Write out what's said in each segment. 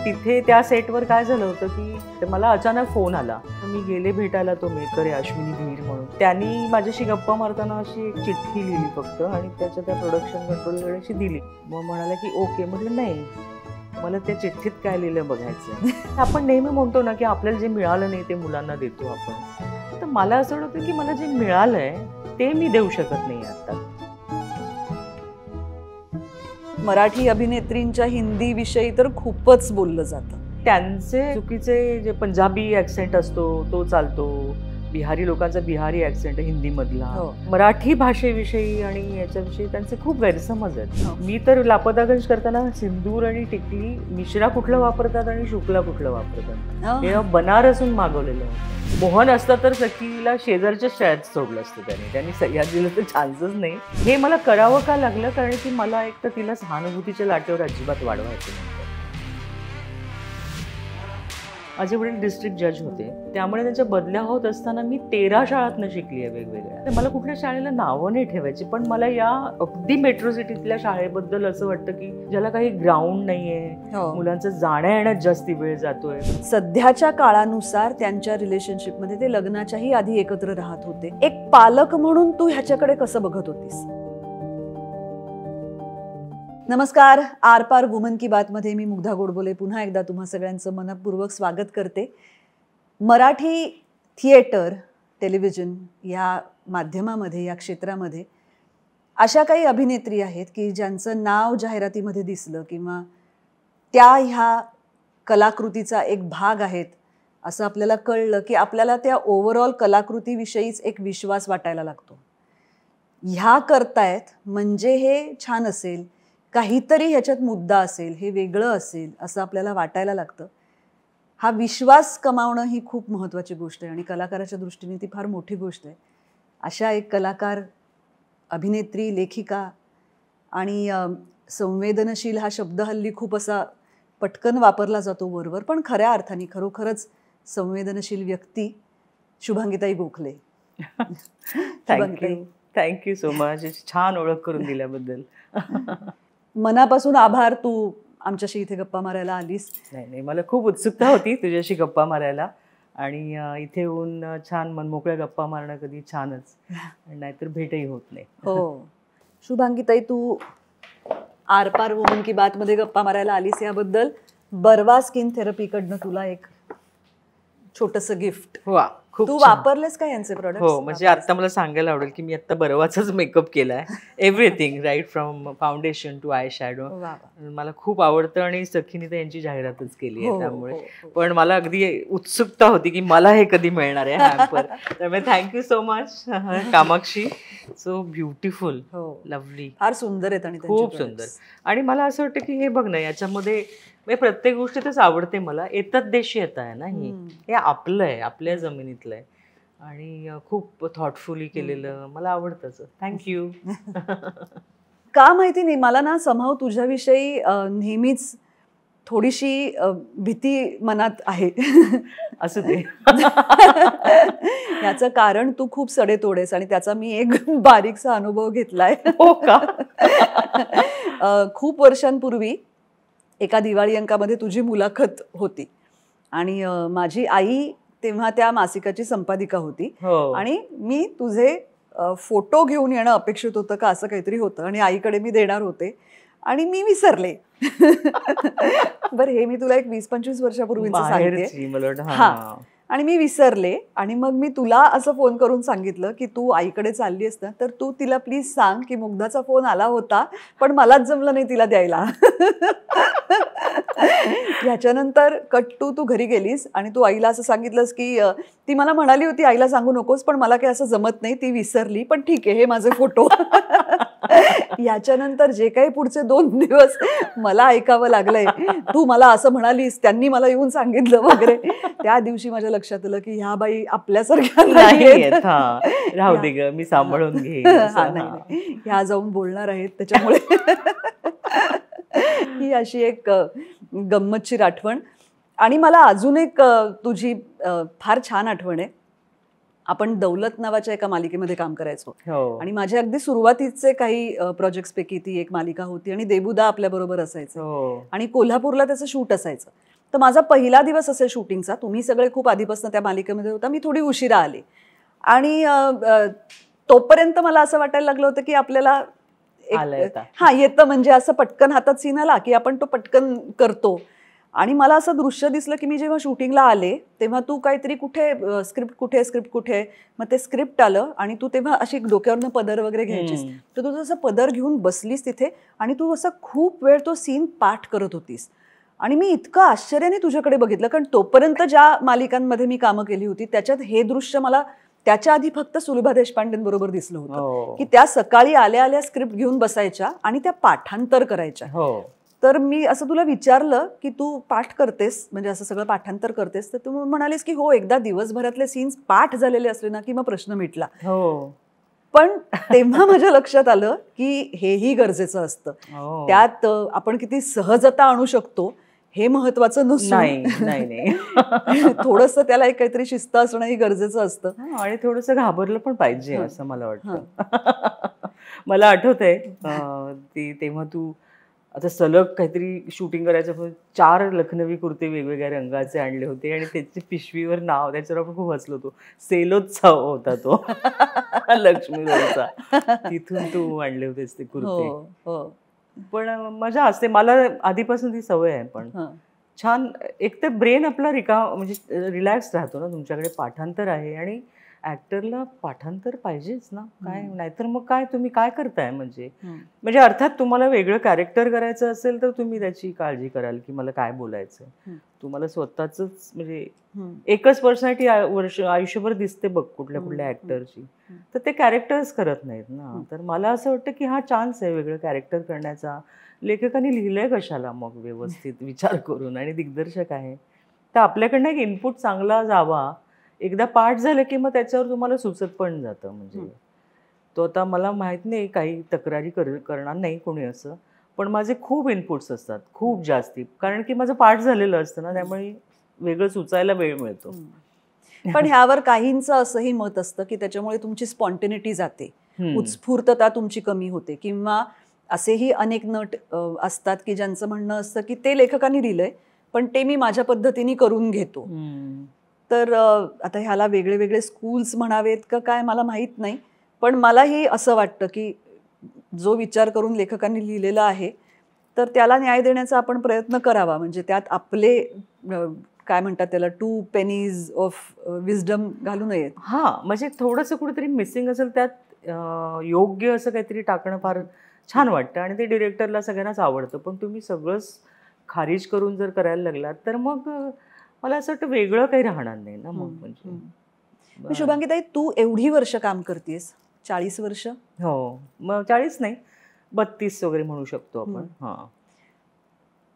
तिथे त्या सेटवर काय झालं होतं की मला अचानक फोन आला. मी गेले भेटायला, तो मेकर आहे अश्विनी धीर म्हणून. त्यांनी माझ्याशी गप्पा मारताना अशी एक चिठ्ठी लिहिली फक्त आणि त्याच्या त्या प्रोडक्शन कंट्रोलकडे अशी दिली. मग म्हणाला की ओके. म्हटलं नाही, मला त्या चिठ्ठीत काय लिहिलं बघायचं. आपण नेहमी म्हणतो ना की आपल्याला जे मिळालं नाही ते मुलांना देतो आपण. तर मला असं वाटतं की मला जे मिळालंय ते मी देऊ शकत नाही आता. मराठी अभिनेत्रींच्या हिंदी विषयी तर खूपच बोललं जातं. त्यांचे चुकीचे जे पंजाबी ॲक्सेंट असतो तो चालतो, बिहारी लोकांचा बिहारी ॲक्सेंट हिंदीमधला, मराठी भाषेविषयी आणि याच्याविषयी त्यांचे खूप गैरसमज आहेत. मी तर लापतागंज करताना सिंदूर आणि टिकली मिश्रा कुठलं वापरतात आणि शुक्ला कुठलं वापरतात हे बनारसून मागवलेलं होतं. मोहन असतं तर सखीला शेजारच्या शाळेत सोडलं असतं त्यांनी सह्याद्रीला तर चान्सच नाही. हे मला करावं का लागलं कारण की मला एक तर तिला सहानुभूतीच्या लाटेवर अजिबात वाढवायचं नव्हतं. माझे वडील डिस्ट्रिक्ट जज होते, त्यामुळे त्यांच्या बदल्या होत असताना मी 13 शाळांतनं शिकली आहे वेगवेगळ्या. मला कुठल्या शाळेला नावं नाही ठेवायची, पण मला या अगदी मेट्रो सिटीतल्या शाळेबद्दल असं वाटतं की ज्याला काही ग्राउंड नाहीये, मुलांचं जाण्या येण्यात जास्ती वेळ जातोय. सध्याच्या काळानुसार त्यांच्या रिलेशनशिपमध्ये ते लग्नाच्याही आधी एकत्र राहत होते. एक पालक म्हणून तू ह्याच्याकडे कसं बघत होतीस? नमस्कार, आर पार वुमन की बात मध्ये मी मुग्धा गोडबोले पुन्हा एकदा तुम्हा सगळ्यांचं मनपूर्वक स्वागत करते. मराठी थिएटर, टेलिव्हिजन या माध्यमामध्ये, या क्षेत्रामध्ये अशा काही अभिनेत्री आहेत की ज्यांचं नाव जाहिरातीमध्ये दिसलं किंवा त्या ह्या कलाकृतीचा एक भाग आहेत असं आपल्याला कळलं की आपल्याला त्या ओव्हरऑल कलाकृतीविषयीच एक विश्वास वाटायला लागतो. ह्या करतायत म्हणजे हे छान असेल, काहीतरी ह्याच्यात मुद्दा असेल, हे वेगळं असेल असं आपल्याला वाटायला लागतं. हा विश्वास कमावणं ही खूप महत्त्वाची गोष्ट आहे आणि कलाकाराच्या दृष्टीने ती फार मोठी गोष्ट आहे. अशा एक कलाकार, अभिनेत्री, लेखिका आणि संवेदनशील हा शब्द हल्ली खूप असा पटकन वापरला जातो वरवर, पण खऱ्या अर्थाने खरोखरच संवेदनशील व्यक्ती शुभांगीताई गोखले. थँक्यू सो मच, छान ओळख करून दिल्याबद्दल. मनापासून आभार, तू आमच्याशी इथे गप्पा मारायला आलीस. नाही, मला खूप उत्सुकता होती तुझ्याशी गप्पा मारायला आणि इथे येऊन छान मनमोकळ्या गप्पा मारणं कधी छानच, नाहीतर भेटही होत नाही. हो शुभांगीताई, तू आरपार वुमन की बात मध्ये गप्पा मारायला आलीस याबद्दल बर्वा स्किन थेरपीकडनं तुला एक छोटंसं गिफ्ट. वा, खूप तू वापरलेस का यांचे प्रोडक्ट? हो, म्हणजे आता मला सांगायला आवडेल की मी आता बर्वाचाच मेकअप केलाय. Everything right from foundation to eye shadow. मला खूप आवडतं आणि सखीने तर यांची जाहिरातच केली आहे त्यामुळे. पण मला अगदी उत्सुकता होती की मला हे कधी मिळणार आहे हॅम्पर. त्यामुळे thank you so much Kamakshi. So beautiful, lovely, फार सुंदर आहेत आणि खूप सुंदर. आणि मला असं वाटतं की हे बघ ना, याच्यामध्ये प्रत्येक गोष्टीतच आवडते मला. येतात देशी येत आहे ना, हे आपलं आहे, आपल्या जमिनीतलं आहे आणि खूप थॉटफुली केलेलं मला आवडतं. थँक्यू. का माहिती नाही, मला ना समहाव तुझ्याविषयी नेहमीच थोडीशी भीती मनात आहे. असं ते याचं कारण तू खूप सडेतोडेस आणि त्याचा मी एक बारीकसा अनुभव घेतलाय. हो का? खूप वर्षांपूर्वी एका दिवाळी अंकामध्ये तुझी मुलाखत होती आणि माझी आई तेव्हा त्या मासिकाची संपादिका होती आणि मी तुझे फोटो घेऊन येणं अपेक्षित होतं का असं काहीतरी होतं आणि आईकडे मी देणार होते आणि मी विसरले. बरं, हे मी तुला एक 20-25 वर्षापूर्वीच सांगते. हा, आणि मी विसरले आणि मग मी तुला असं फोन करून सांगितलं की तू आईकडे चालली असता तर तू तिला प्लीज सांग की मुग्धाचा फोन आला होता पण मलाच जमलं नाही तिला द्यायला. ह्याच्यानंतर कट्टू तू घरी गेलीस आणि तू आईला असं सांगितलंस की ती मला म्हणाली होती आईला सांगू नकोस, पण मला काही असं जमत नाही, ती विसरली, पण ठीक आहे हे माझे फोटो. याच्यानंतर जे काही पुढचे 2 दिवस मला ऐकावं लागलंय, तू मला असं म्हणालीस, त्यांनी मला येऊन सांगितलं वगैरे, त्या दिवशी माझ्या लक्षात आलं की ह्या बाई आपल्यासारख्या नाहीयेत. राहू दे ग, मी सांभाळून घे. नाही, ह्या जाऊन बोलणार आहेत, त्याच्यामुळे ही अशी एक गंमतशीर आठवण. आणि मला अजून एक तुझी फार छान आठवण आहे. आपण दौलत नावाच्या एका मालिकेमध्ये काम करायचो आणि माझ्या अगदी सुरुवातीचे काही प्रोजेक्ट्स पैकी ती एक मालिका होती आणि देबूदा आपल्या बरोबर असायचं आणि कोल्हापूरला त्याचं शूट असायचं तर माझा पहिला दिवस असेल शूटिंगचा, तुम्ही सगळे खूप आधीपासून त्या मालिकेमध्ये होता, मी थोडी उशिरा आले आणि तोपर्यंत मला असं वाटायला लागलं होतं की आपल्याला येतं, म्हणजे असं पटकन हातात सीन आला की आपण तो पटकन करतो. आणि मला असं दृश्य दिसलं की मी जेव्हा शूटिंगला आले तेव्हा तू काहीतरी स्क्रिप्ट कुठे, मग ते स्क्रिप्ट आलं आणि तू तेव्हा अशी डोक्यावरनं पदर वगैरे घ्यायचीस, तर तू जसं पदर घेऊन बसलीस तिथे आणि तू असं खूप वेळ तो सीन पाठ करत होतीस. आणि मी इतकं आश्चर्याने तुझ्याकडे बघितलं, कारण तोपर्यंत ज्या मालिकांमध्ये मी कामं केली होती त्याच्यात हे दृश्य मला त्याच्या आधी फक्त सुलभा देशपांडेंबरोबर दिसलं होतं की त्या सकाळी आल्या आल्या स्क्रिप्ट घेऊन बसायच्या आणि त्या पाठांतर करायच्या. तर मी असं तुला विचारलं की तू पाठ करतेस, म्हणजे असं सगळं पाठांतर करतेस, तर तू म्हणालीस की हो, एकदा दिवसभरातले सीन्स पाठ झालेले असले ना की मग प्रश्न मिटला. पण तेव्हा माझ्या लक्षात आलं की हेही गरजेचं असतं. त्यात आपण किती सहजता आणू शकतो हे महत्वाचं नाही. थोडंसं त्याला एक काहीतरी शिस्त असणंही गरजेचं असतं आणि थोडंसं घाबरलं पण पाहिजे असं मला वाटतं. मला आठवतंय तेव्हा तू आता सलग काहीतरी शूटिंग करायचं, 4 लखनवी कुर्ते वेगवेगळ्या रंगाचे आणले होते आणि त्याची पिशवीवर नाव, त्याच्यावर आपण खूप हसलो होतो, सेलोत्सव होता तो लक्ष्मी रोडचा, तिथून तू आणले होतेस ते कुर्ते. पण मजा असते, मला आधीपासून ती सवय आहे. पण छान, एक तर ब्रेन आपला म्हणजे रिलॅक्स राहतो ना. तुमच्याकडे पाठांतर आहे आणि ऍक्टरला पाठांतर पाहिजेच ना, काय नाहीतर मग काय तुम्ही काय करताय. म्हणजे अर्थात तुम्हाला वेगळं कॅरेक्टर करायचं असेल तर तुम्ही त्याची काळजी कराल की मला काय बोलायचं. तुम्हाला स्वतःच म्हणजे एकच पर्सनॅलिटी आयुष्यभर दिसते बघ कुठल्या ऍक्टरची, तर ते कॅरेक्टर्स करत नाहीत ना. तर मला असं वाटतं की हा चान्स आहे वेगळं कॅरेक्टर करण्याचा. लेखकांनी लिहिलंय कशाला मग व्यवस्थित विचार करून, आणि दिग्दर्शक आहे तर आपल्याकडनं एक इनपुट चांगला जावा. एकदा पाठ झालं की मग त्याच्यावर तुम्हाला सुचत पण जातं. म्हणजे तो आता मला माहित नाही, काही तक्रारी करणार नाही कोणी असं, पण माझे खूप इनपुट्स असतात, खूप जास्ती, कारण की माझं पाठ झालेलं असतं ना, त्यामुळे वेगळं सुचायला वेळ मिळतो. पण ह्यावर काहींचं असंही मत असतं की त्याच्यामुळे तुमची स्पॉन्टेनिटी जाते, उत्स्फूर्तता तुमची कमी होते, किंवा असेही अनेक नट असतात की ज्यांचं म्हणणं असतं की ते लेखकांनी लिहिलंय पण ते मी माझ्या पद्धतीने करून घेतो. तर आता ह्याला वेगळे वेगळे स्कूल्स म्हणावेत का काय मला माहीत नाही, पण मलाही असं वाटतं की जो विचार करून लेखकांनी लिहिलेला आहे तर त्याला न्याय देण्याचा आपण प्रयत्न करावा. म्हणजे त्यात आपले काय म्हणतात त्याला 2 pennies ऑफ विजडम घालू नयेत. म्हणजे थोडंसं कुठेतरी मिसिंग असेल त्यात योग्य असं काहीतरी टाकणं फार छान वाटतं आणि ते डिरेक्टरला सगळ्यांनाच आवडतं. पण तुम्ही सगळंच खारिज करून जर करायला लागलात तर मग मला असं वाटतं वेगळं काही राहणार नाही ना मग. म्हणजे शुभांगीताई, तू एवढी वर्ष काम करतेस, 40 वर्ष? हो, मग 40 नाही 32 वगैरे म्हणू शकतो आपण.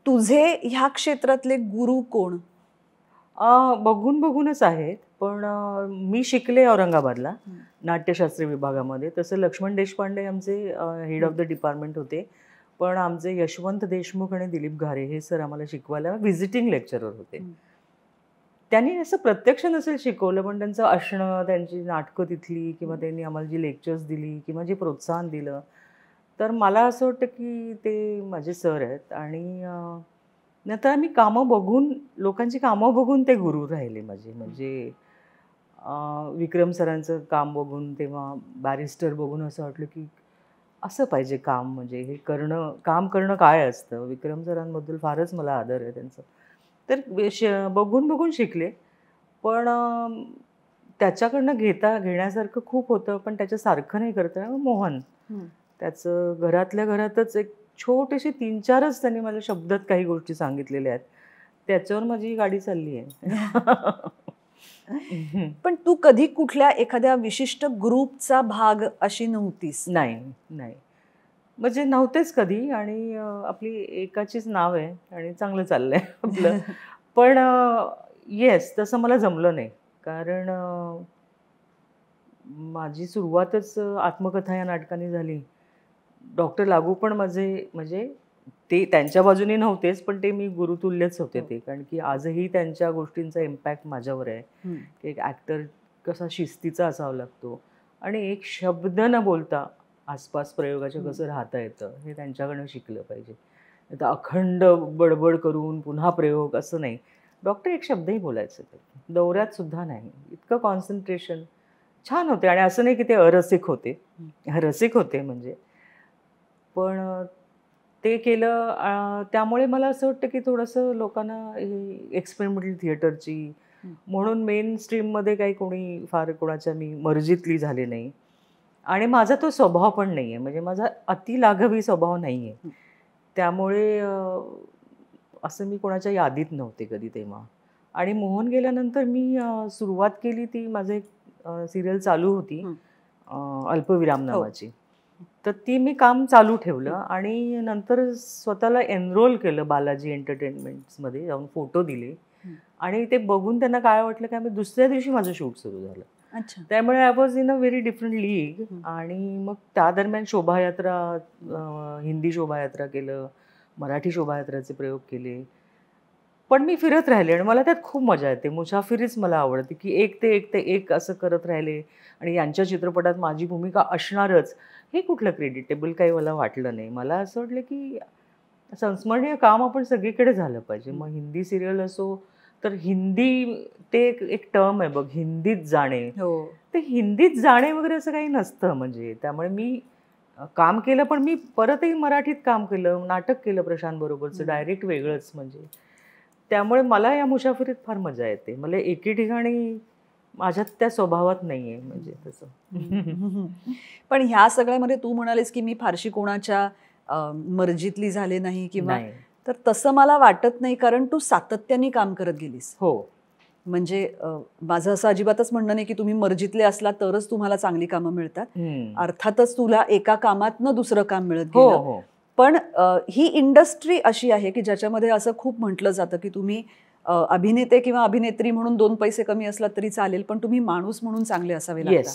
तुझे ह्या क्षेत्रातले गुरु कोण? बघूनच आहेत, पण मी शिकले औरंगाबादला नाट्यशास्त्री विभागामध्ये. तसं लक्ष्मण देशपांडे आमचे हेड ऑफ द डिपार्टमेंट होते, पण आमचे यशवंत देशमुख आणि दिलीप घारे हे सर आम्हाला शिकवायला व्हिजिटिंग लेक्चरर होते. त्यांनी असं प्रत्यक्ष नसेल शिकवलं, पण त्यांचं असणं, त्यांची नाटकं तिथली, किंवा त्यांनी आम्हाला जी लेक्चर्स दिली किंवा जे प्रोत्साहन दिलं, तर मला असं वाटतं की ते माझे सर आहेत. आणि नंतर आम्ही कामं बघून, लोकांची कामं बघून ते गुरु राहिले माझे. म्हणजे विक्रम सरांचं काम बघून, तेव्हा बॅरिस्टर बघून असं वाटलं की असं पाहिजे काम, म्हणजे हे काम करणं काय असतं. विक्रम सरांबद्दल फारच मला आदर आहे त्यांचं. तर बघून शिकले, पण त्याच्याकडनं घेण्यासारखं खूप होतं, पण त्याच्यासारखं नाही करता. मोहन, त्याचं घरातल्या घरातच एक छोटेसे 3-4च त्यांनी मला शब्दात काही गोष्टी सांगितलेल्या आहेत, त्याच्यावर माझी गाडी चालली आहे. पण तू कधी कुठल्या एखाद्या विशिष्ट ग्रुपचा भाग अशी नव्हतीस? नाही, म्हणजे नव्हतेच कधी. आणि आपली एकाचीच नाव आहे आणि चांगलं चाललंय आपलं. पण येस, तसं मला जमलं नाही, कारण माझी सुरुवातच आत्मकथा या नाटकाने झाली. डॉक्टर लागू पण माझे, म्हणजे ते त्यांच्या बाजूने नव्हतेच, पण ते मी गुरुतुल्यच होते ते, कारण की आजही त्यांच्या गोष्टींचा इम्पॅक्ट माझ्यावर आहे की एक ॲक्टर कसा शिस्तीचा असावा लागतो आणि एक शब्द न बोलता आसपास प्रयोगाच्या कसं राहता येतं हे त्यांच्याकडनं शिकलं पाहिजे. आता अखंड बडबड करून पुन्हा प्रयोग असं नाही. डॉक्टर एक शब्दही बोलायचे ते. दौऱ्यात सुद्धा नाही. इतकं कॉन्सन्ट्रेशन छान होते आणि असं नाही की ते अरसिक होते. रसिक होते म्हणजे. पण ते केलं त्यामुळे मला असं वाटतं की थोडंसं लोकांना एक्सपेरिमेंटल थिएटरची म्हणून मेन स्ट्रीममध्ये काही कोणी फार कोणाच्या मी मर्जीतली झाले नाही. आणि माझा तो स्वभाव पण नाही आहे. म्हणजे माझा अतिलाघवी स्वभाव नाही आहे. त्यामुळे असं मी कोणाच्या यादीत नव्हते कधी तेव्हा. आणि मोहन गेल्यानंतर मी सुरुवात केली ती माझं एक सिरियल चालू होती अल्पविराम नावाची. तर ती मी काम चालू ठेवलं आणि नंतर स्वतःला एनरोल केलं बालाजी एंटरटेनमेंट्समध्ये जाऊन फोटो दिले. आणि ते बघून त्यांना काय वाटलं की आम्ही दुसऱ्या दिवशी माझं शूट सुरू झालं. त्यामुळे I was in a very different league. आणि मग त्या दरम्यान शोभायात्रा, हिंदी शोभायात्रा केलं, मराठी शोभायात्राचे प्रयोग केले. पण मी फिरत राहिले आणि मला त्यात खूप मजा येते. मुसाफिरीच मला आवडते की एक ते एक असं करत राहिले आणि यांच्या चित्रपटात माझी भूमिका असणारच हे कुठलं क्रेडिटेबल काही मला वाटलं नाही. मला असं वाटलं की संस्मरणीय काम आपण सगळीकडे झालं पाहिजे. मग हिंदी सिरियल असो तर हिंदी ते एक टर्म आहे बघ, हिंदीत जाणे. ते हिंदीत जाणे वगैरे असं काही नसतं. म्हणजे त्यामुळे मी काम केलं पण मी परतही मराठीत काम केलं, नाटक केलं प्रशांत बरोबरचं, डायरेक्ट वेगळंच. म्हणजे त्यामुळे मला या मुसाफिरीत फार मजा येते. मला एके ठिकाणी माझ्यात त्या स्वभावात नाही आहे म्हणजे तसं. पण ह्या सगळ्यामध्ये तू म्हणालीस की मी फारशी कोणाच्या मर्जीतली झाले नाही किंवा, तर तसं मला वाटत नाही. कारण तू सातत्याने काम करत गेलीस. हो. म्हणजे माझं असं अजिबातच म्हणणं नाही की तुम्ही मर्जीतले असला तरच तुम्हाला चांगली कामं मिळतात. अर्थातच तुला एका कामातनं दुसरं काम मिळत गेलं. पण ही इंडस्ट्री अशी आहे की ज्याच्यामध्ये असं खूप म्हटलं जातं की तुम्ही अभिनेते किंवा अभिनेत्री म्हणून 2 पैसे कमी असला तरी चालेल, पण तुम्ही माणूस म्हणून चांगले असावे लागतात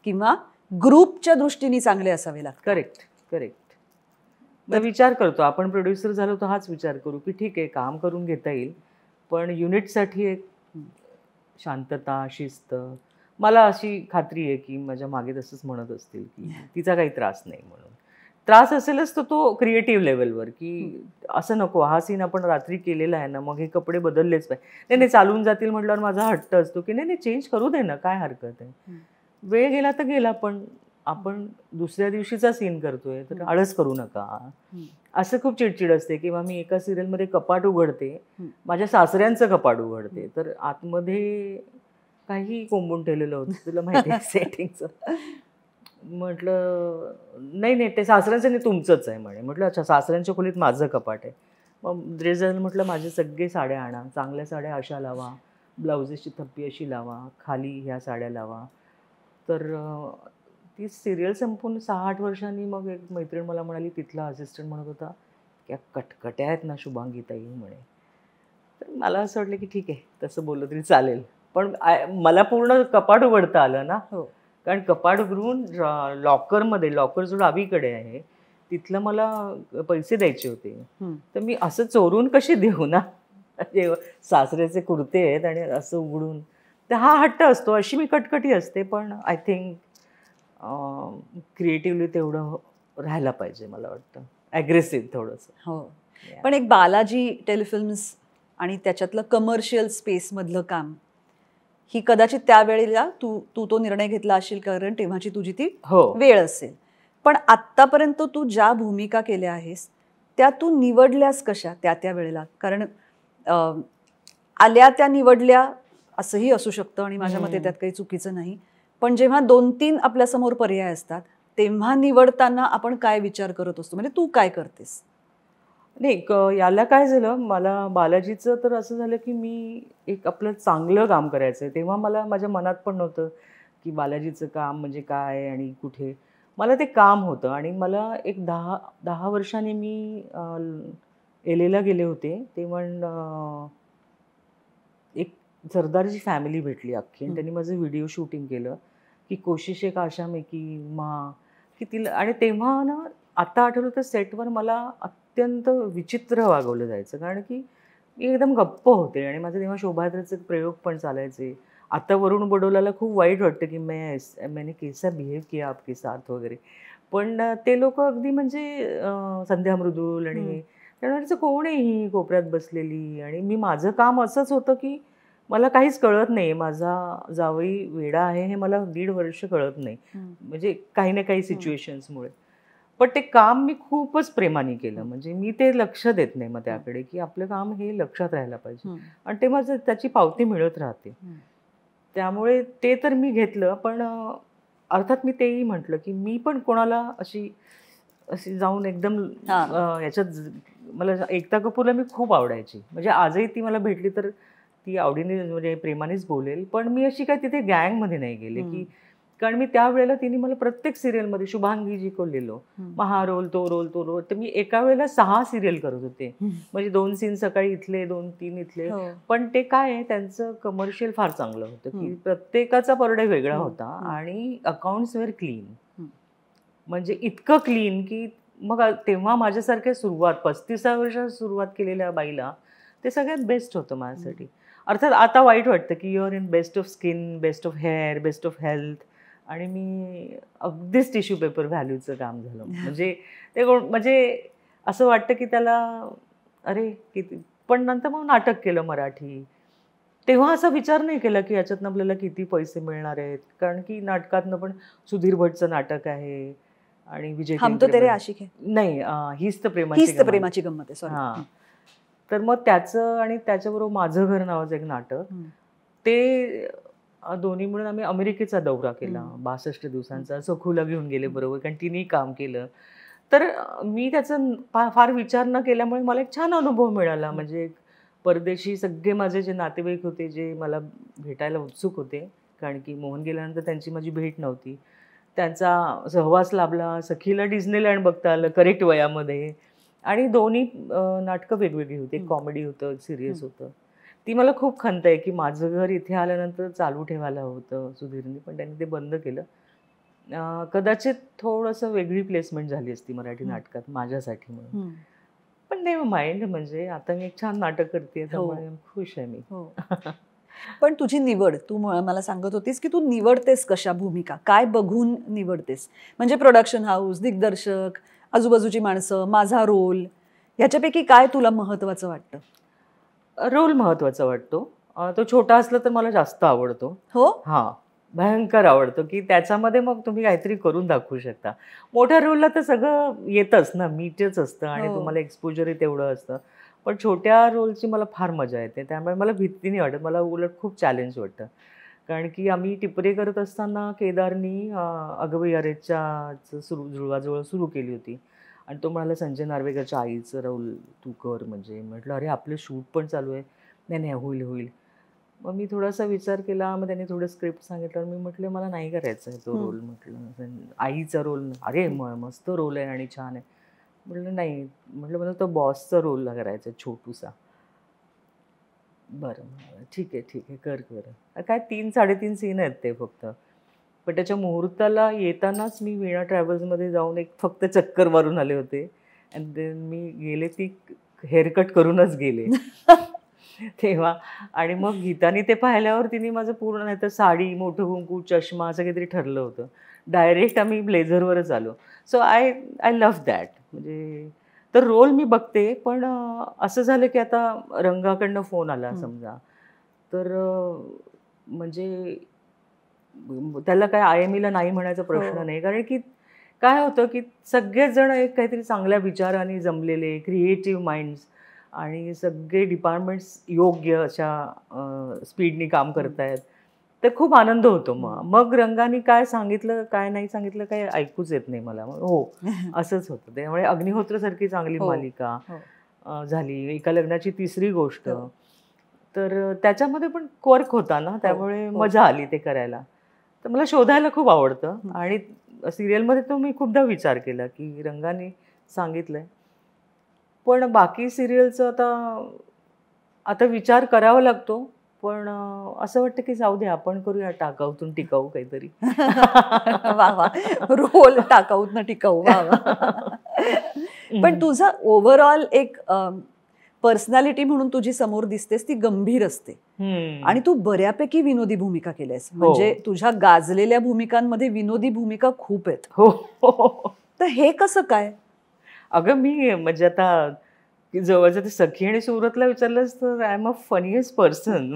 किंवा ग्रुपच्या दृष्टीने चांगले असावे लागतात. Correct correct. विचार करतो आपण, प्रोड्युसर झालो तर हाच विचार करू की ठीक आहे काम करून घेता येईल, पण युनिटसाठी एक शांतता, शिस्त. मला अशी खात्री आहे की माझ्या मागे तसंच म्हणत असतील की तिचा काही त्रास नाही म्हणून. त्रास असेलच तर तो क्रिएटिव्ह लेवलवर की असं नको, हा सीन आपण रात्री केलेला आहे ना, मग हे कपडे बदललेच पाहिजे. नाही चालून जातील म्हटल्यावर माझा हट्ट असतो की नाही चेंज करू दे ना, काय हरकत आहे. वेळ गेला तर गेला, पण आपण दुसऱ्या दिवशीचा सीन करतोय तर आळस करू नका. असं खूप चिडचिड असते. किंवा मी एका सिरियलमध्ये कपाट उघडते, माझ्या सासऱ्यांचं कपाट उघडते, तर आतमध्ये काही कोंबून ठेवलेलं होतं, तुला माहिती आहे सेटिंगचं. म्हटलं नाही ते सासऱ्यांचं नाही तुमचंच आहे म्हणे. म्हटलं अच्छा, सासऱ्यांच्या खोलीत माझं कपाट आहे. मग ड्रेसर म्हटलं माझे सगळे साड्या आणा, चांगल्या साड्या अशा लावा, ब्लाउजेसची थप्पी अशी लावा, खाली ह्या साड्या लावा. तर ती सिरियल संपून 6-8 वर्षांनी मग एक मैत्रीण मला म्हणाली, तिथला असिस्टंट म्हणत होता क्या कटकट्या आहेत ना शुभांगीताई म्हणे. तर मला असं वाटलं की ठीक आहे, तसं बोललं तरी चालेल. पण मला पूर्ण कपाट उघडता आलं ना. कारण कपाट उघडून लॉकर जो डावीकडे आहे तिथलं मला पैसे द्यायचे होते. तर मी असं चोरून कशी देऊ ना, सासऱ्याचे कुर्ते आहेत आणि असं उघडून. तर हा हट्ट असतो, अशी मी कटकटी असते. पण आय थिंक क्रिएटिव्हली तेवढं राहायला पाहिजे मला वाटतं, ॲग्रेसिव्ह थोडंसं. हो. पण एक बालाजी टेलिफिल्म्स आणि त्याच्यातलं कमर्शियल स्पेसमधलं काम, ही कदाचित त्यावेळेला तू तो निर्णय घेतला असेल कारण तेव्हाची तुझी ती वेळ असेल. पण आत्तापर्यंत तू ज्या भूमिका केल्या आहेस त्या तू निवडल्यास कशा त्या वेळेला? कारण आल्या त्या निवडल्या असंही असू शकतं आणि माझ्या मते त्यात काही चुकीचं नाही. पण जेव्हा 2-3 आपल्यासमोर पर्याय असतात तेव्हा निवडताना आपण काय विचार करत असतो? म्हणजे तू काय करतेस? नाही, याला काय झालं, मला बालाजीचं तर असं झालं की मी एक आपलं चांगलं काम करायचं आहे. तेव्हा मला माझ्या मनात पण नव्हतं की बालाजीचं काम म्हणजे काय आणि कुठे. मला ते काम होतं. आणि मला एक 10 वर्षांनी मी LAला गेले होते. तेव्हा एक सरदारची फॅमिली भेटली अख्खी आणि त्यांनी माझं व्हिडिओ शूटिंग केलं की कोशिश एक आशा में की माँ की तिला. आणि तेव्हा ना, आता आठवलं तर सेटवर मला अत्यंत विचित्र वागवलं जायचं. कारण की मी एकदम गप्प होते आणि माझे तेव्हा शोभायात्रेचे प्रयोग पण चालायचे. आता वरुण बडोलाला खूप वाईट वाटतं की मैंने कैसा बिहेव किया आपके साथ वगैरे. पण ते लोक अगदी म्हणजे संध्या मृदुल आणि त्यामुळे कोण आहे ही कोपऱ्यात बसलेली. आणि मी माझं काम असंच होतं की मला काहीच कळत नाही, माझा जावई वेडा आहे हे मला 1.5 वर्ष कळत नाही, म्हणजे काही ना काही सिच्युएशन्समुळे. पण ते काम मी खूपच प्रेमाने केलं, म्हणजे मी ते लक्ष देत नाही मग त्याकडे की आपलं काम हे लक्षात राहायला पाहिजे आणि ते माझं त्याची पावती मिळत राहते. त्यामुळे ते तर मी घेतलं. पण अर्थात मी तेही म्हटलं की मी पण कोणाला अशी अशी जाऊन एकदम याच्यात, मला एकता कपूरला मी खूप आवडायची, म्हणजे आजही ती मला भेटली तर ती आवडीने म्हणजे प्रेमानेच बोलेल. पण मी अशी काय तिथे गँगमध्ये नाही गेले की, कारण मी त्यावेळेला तिने मला प्रत्येक सिरियलमध्ये शुभांगी जी को लिहिलो, मग हा रोल तो रोल तो रोल, तर मी एका वेळेला 6 सिरियल करत होते. म्हणजे 2 सीन सकाळी इथले 2-3 इथले. पण ते काय आहे, त्यांचं कमर्शियल फार चांगलं होतं की प्रत्येकाचा पर डे वेगळा होता आणि अकाउंट्स वेअर क्लीन, म्हणजे इतकं क्लीन की मग तेव्हा माझ्यासारख्या सुरुवात 35व्या वर्षात सुरुवात केलेल्या बाईला ते सगळ्यात बेस्ट होतं माझ्यासाठी. अर्थात आता वाईट वाटतं की you are in best of skin, best of hair, best of health, आणि मी अगदीच टिश्यू पेपर व्हॅल्यूचं काम झालं. म्हणजे ते म्हणजे असं वाटतं की त्याला अरे किती. पण नंतर मग नाटक केलं मराठी, तेव्हा असा विचार नाही केला की याच्यातनं आपल्याला किती पैसे मिळणार आहेत, कारण की नाटकातनं पण सुधीर भटचं नाटक आहे आणि विजय हम तो तेरे आशिक है, नाही हीच तर प्रेमाची गंमत आहे, सॉरी. हां, तर मग त्याचं आणि त्याच्याबरोबर माझं घर नावाचं एक नाटक, ते दोन्ही मिळून आम्ही अमेरिकेचा दौरा केला 62 दिवसांचा. सखूला घेऊन गेले बरोबर, कारण तिनेही काम केलं. तर मी त्याचं फार विचार न केल्यामुळे मला एक छान अनुभव मिळाला. म्हणजे परदेशी सगळे माझे जे नातेवाईक होते, जे मला भेटायला उत्सुक होते, कारण की मोहन गेल्यानंतर त्यांची माझी भेट नव्हती, त्यांचा सहवास लाभला. सखीला डिस्नीलँड बघता आलं करेक्ट वयामध्ये, आणि दोन्ही नाटकं वेगवेगळी होती, कॉमेडी होतं, सिरियस होतं. ती मला खूप खंत आहे की माझं घर इथे आल्यानंतर चालू ठेवायला होतं सुधीरनी, पण त्यांनी ते बंद केलं. कदाचित थोडंसं वेगळी प्लेसमेंट झाली असती मराठी नाटकात माझ्यासाठी म्हणून, पण नेव्हर माइंड. म्हणजे आता मी एक छान नाटक करते, त्यामुळे खुश आहे मी. पण तुझी निवड, तू मला सांगत होतीस की तू निवडतेस कशा भूमिका, काय बघून निवडतेस? म्हणजे प्रोडक्शन हाऊस, दिग्दर्शक, आजूबाजूची माणसं, माझा रोल, ह्याच्यापैकी काय तुला महत्वाचं वाटतं? रोल महत्वाचा वाटतो. तो छोटा असला तर मला जास्त आवडतो. हो, हां, भयंकर आवडतो की त्याच्यामध्ये मग तुम्ही काहीतरी करून दाखवू शकता. मोठ्या रोलला तर सगळं येतच ना, मीटच असतं आणि तुम्हाला एक्सपोजरही तेवढं असतं. पण छोट्या रोलची मला फार मजा येते, त्यामुळे मला भीती नाही वाटत, मला उलट खूप चॅलेंज वाटतं. कारण की आम्ही टिपरे करत असताना केदारनी अगं अरेच्या जुळवाजुळव सुरू केली होती आणि तो म्हणाला संजय नार्वेकरच्या आईचं रोल तू कर. म्हणजे म्हटलं अरे आपलं शूट पण चालू आहे. नाही नाही होईल होईल. मग मी थोडासा विचार केला, मग त्यांनी थोडं स्क्रिप्ट सांगितलं, मी म्हटलं मला नाही करायचं आहे तो रोल. म्हटलं आईचा रोल, अरे मस्त रोल आहे आणि छान आहे. म्हटलं नाही, म्हटलं मला तो बॉसचा रोल करायचा आहे छोटूसा. बरं ठीक आहे ठीक आहे, कर कर. काय 3-3.5 सीन आहेत ते फक्त. पण त्याच्या मुहूर्ताला येतानाच मी वीणा ट्रॅव्हल्समध्ये जाऊन एक फक्त चक्कर मारून आले होते. अँड देन मी गेले, ती हेअरकट करूनच गेले तेव्हा. आणि मग गीतानी ते पाहिल्यावर तिने माझं पूर्ण, नाही तर साडी, मोठं कुंकू, चष्मा असं काहीतरी ठरलं होतं. डायरेक्ट आम्ही ब्लेझरवरच आलो. So I love that. म्हणजे तर रोल मी बघते, पण असं झालं की आता रंगाकडनं फोन आला समजा, तर म्हणजे त्याला काय IMEला नाही म्हणायचा प्रश्न नाही. कारण की काय होतं की सगळेच जण एक काहीतरी चांगल्या विचाराने जमलेले क्रिएटिव्ह माइंड्स आणि सगळे डिपार्टमेंट्स योग्य अशा स्पीडनी काम करतायत, तर खूप आनंद होतो. मग रंगाने काय सांगितलं काय नाही सांगितलं काही ऐकूच येत नाही मला. हो असंच होतं. त्यामुळे अग्निहोत्रसारखी चांगली मालिका झाली, एका लग्नाची 3री गोष्ट, तर त्याच्यामध्ये पण क्वर्क होता ना, त्यामुळे मजा आली ते करायला. तर मला शोधायला खूप आवडतं. आणि सिरियलमध्ये तो मी खूपदा विचार केला की रंगाने सांगितलंय, पण बाकी सिरियलचं आता विचार करावा लागतो. पण असं वाटतं की जाऊ दे, आपण करूया टाकाऊतून टिकाऊ काहीतरी. वा वा, रोल टाकाऊतनं टिकाऊ. वा वा. पण तुझा ओव्हरऑल एक पर्सनॅलिटी म्हणून तुझी समोर दिसतेस ती गंभीर असते, आणि तू बऱ्यापैकी विनोदी भूमिका केल्यास. म्हणजे तुझ्या गाजलेल्या भूमिकांमध्ये विनोदी भूमिका खूप आहेत. हो, तर हे कसं काय? अगं मी म्हणजे आता की जवळचं ते सखी आणि सुरतला विचारलंस तर I am a funniest person.